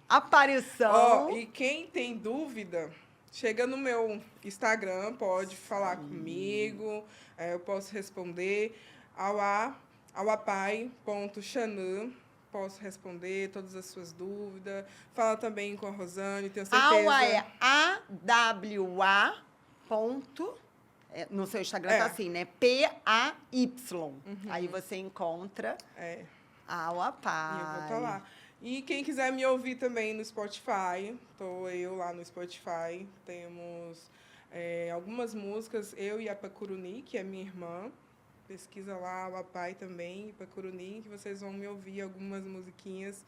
aparição. E quem tem dúvida, chega no meu Instagram, pode falar comigo, eu posso responder. auapai.xanã, posso responder todas as suas dúvidas. Fala também com a Rosane, tenho certeza. Aua é AWA. No seu Instagram tá assim, né? PAY. Aí você encontra Aua Pai. E eu vou estar lá. E quem quiser me ouvir também no Spotify, tô eu lá no Spotify. Temos algumas músicas, eu e a Pacuruni, que é minha irmã. Pesquisa lá, o Apai também, Ipacuruni, que vocês vão me ouvir algumas musiquinhas.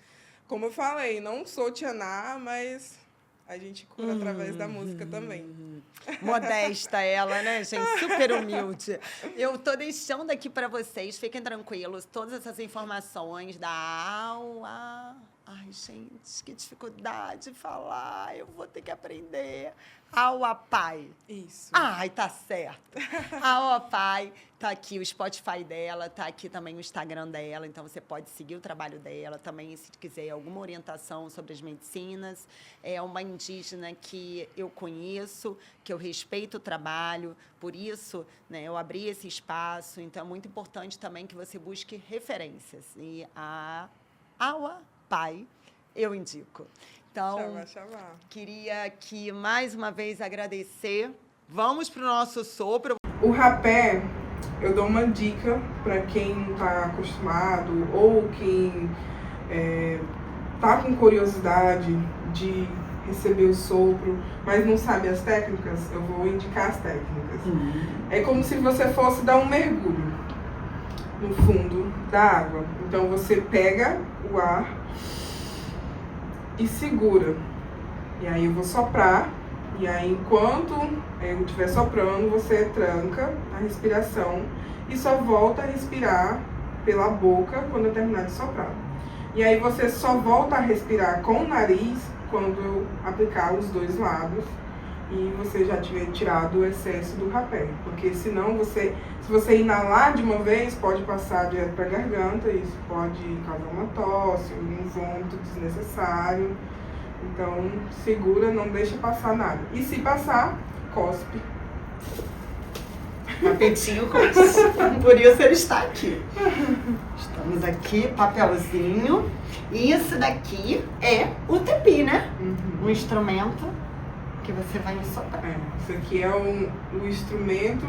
Como eu falei, não sou Tianá, mas a gente cura através da música também. Modesta ela, né, gente? Super humilde. Eu tô deixando aqui para vocês, fiquem tranquilos, todas essas informações da Aua. Ai, gente, que dificuldade de falar. Eu vou ter que aprender. Aua Pai. Isso. Ai, tá certo. Aua Pai, tá aqui o Spotify dela, tá aqui também o Instagram dela, então você pode seguir o trabalho dela também, se quiser alguma orientação sobre as medicinas. É uma indígena que eu conheço, que eu respeito o trabalho, por isso, né, eu abri esse espaço, então é muito importante também que você busque referências. E a Aua Pai, eu indico. Então, queria aqui mais uma vez agradecer. Vamos para o nosso sopro. O rapé, eu dou uma dica para quem não está acostumado ou quem está com curiosidade de receber o sopro, mas não sabe as técnicas, eu vou indicar as técnicas. É como se você fosse dar um mergulho no fundo da água. Então, você pega o ar e segura. E aí eu vou soprar. E aí, enquanto eu estiver soprando, você tranca a respiração e só volta a respirar pela boca quando eu terminar de soprar. E aí você só volta a respirar com o nariz quando eu aplicar os dois lados e você já tiver tirado o excesso do rapé. Porque senão se você inalar de uma vez, pode passar direto para a garganta, e isso pode causar uma tosse, um vômito desnecessário. Então, segura, não deixa passar nada. E se passar, cospe. Tapetinho cospe. Por isso ele está aqui. Estamos aqui, papelzinho. E isso daqui é o tepi, né? Um instrumento que você vai soprar. Isso aqui é o instrumento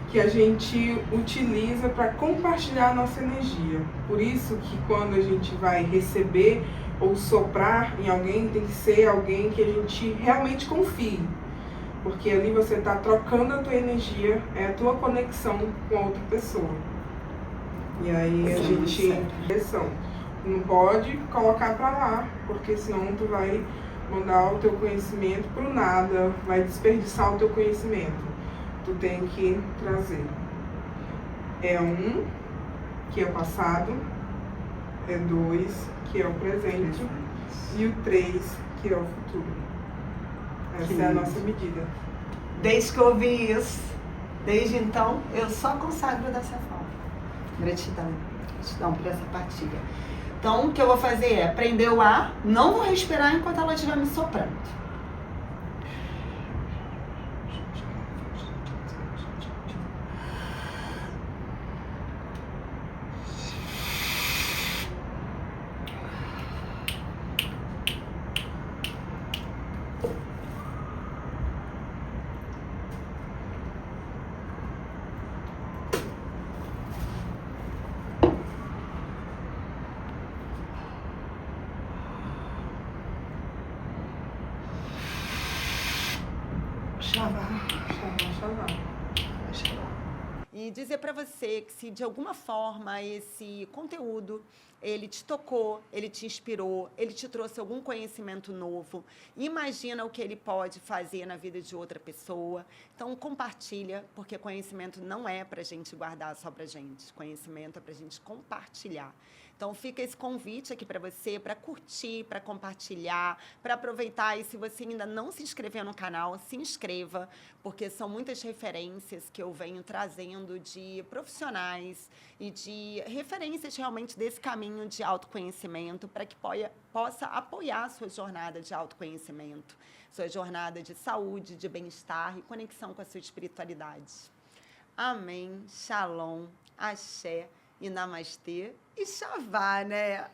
que a gente utiliza para compartilhar a nossa energia. Por isso que quando a gente vai receber ou soprar em alguém, tem que ser alguém que a gente realmente confie. Porque ali você está trocando a tua energia, é a tua conexão com a outra pessoa. E aí a gente... Não pode colocar para lá, porque senão tu vai mandar o teu conhecimento pro nada, vai desperdiçar o teu conhecimento. Tu tem que trazer. É 1, que é o passado, é 2, que é o presente, e o 3, que é o futuro. Essa é a nossa medida. Desde que eu ouvi isso, desde então, eu só consagro dessa forma. Gratidão por essa partilha. Então, o que eu vou fazer é prender o ar, não vou respirar enquanto ela estiver me soprando. E dizer para você que se de alguma forma esse conteúdo ele te tocou, ele te inspirou, ele te trouxe algum conhecimento novo. Imagina o que ele pode fazer na vida de outra pessoa. Então, compartilha, porque conhecimento não é para a gente guardar só para a gente. Conhecimento é para a gente compartilhar. Então, fica esse convite aqui para você, para curtir, para compartilhar, para aproveitar. E se você ainda não se inscreveu no canal, se inscreva, porque são muitas referências que eu venho trazendo de profissionais e de referências realmente desse caminho de autoconhecimento para que possa apoiar a sua jornada de autoconhecimento, sua jornada de saúde, de bem-estar e conexão com a sua espiritualidade. Amém, shalom, axé e namastê e xavá, né?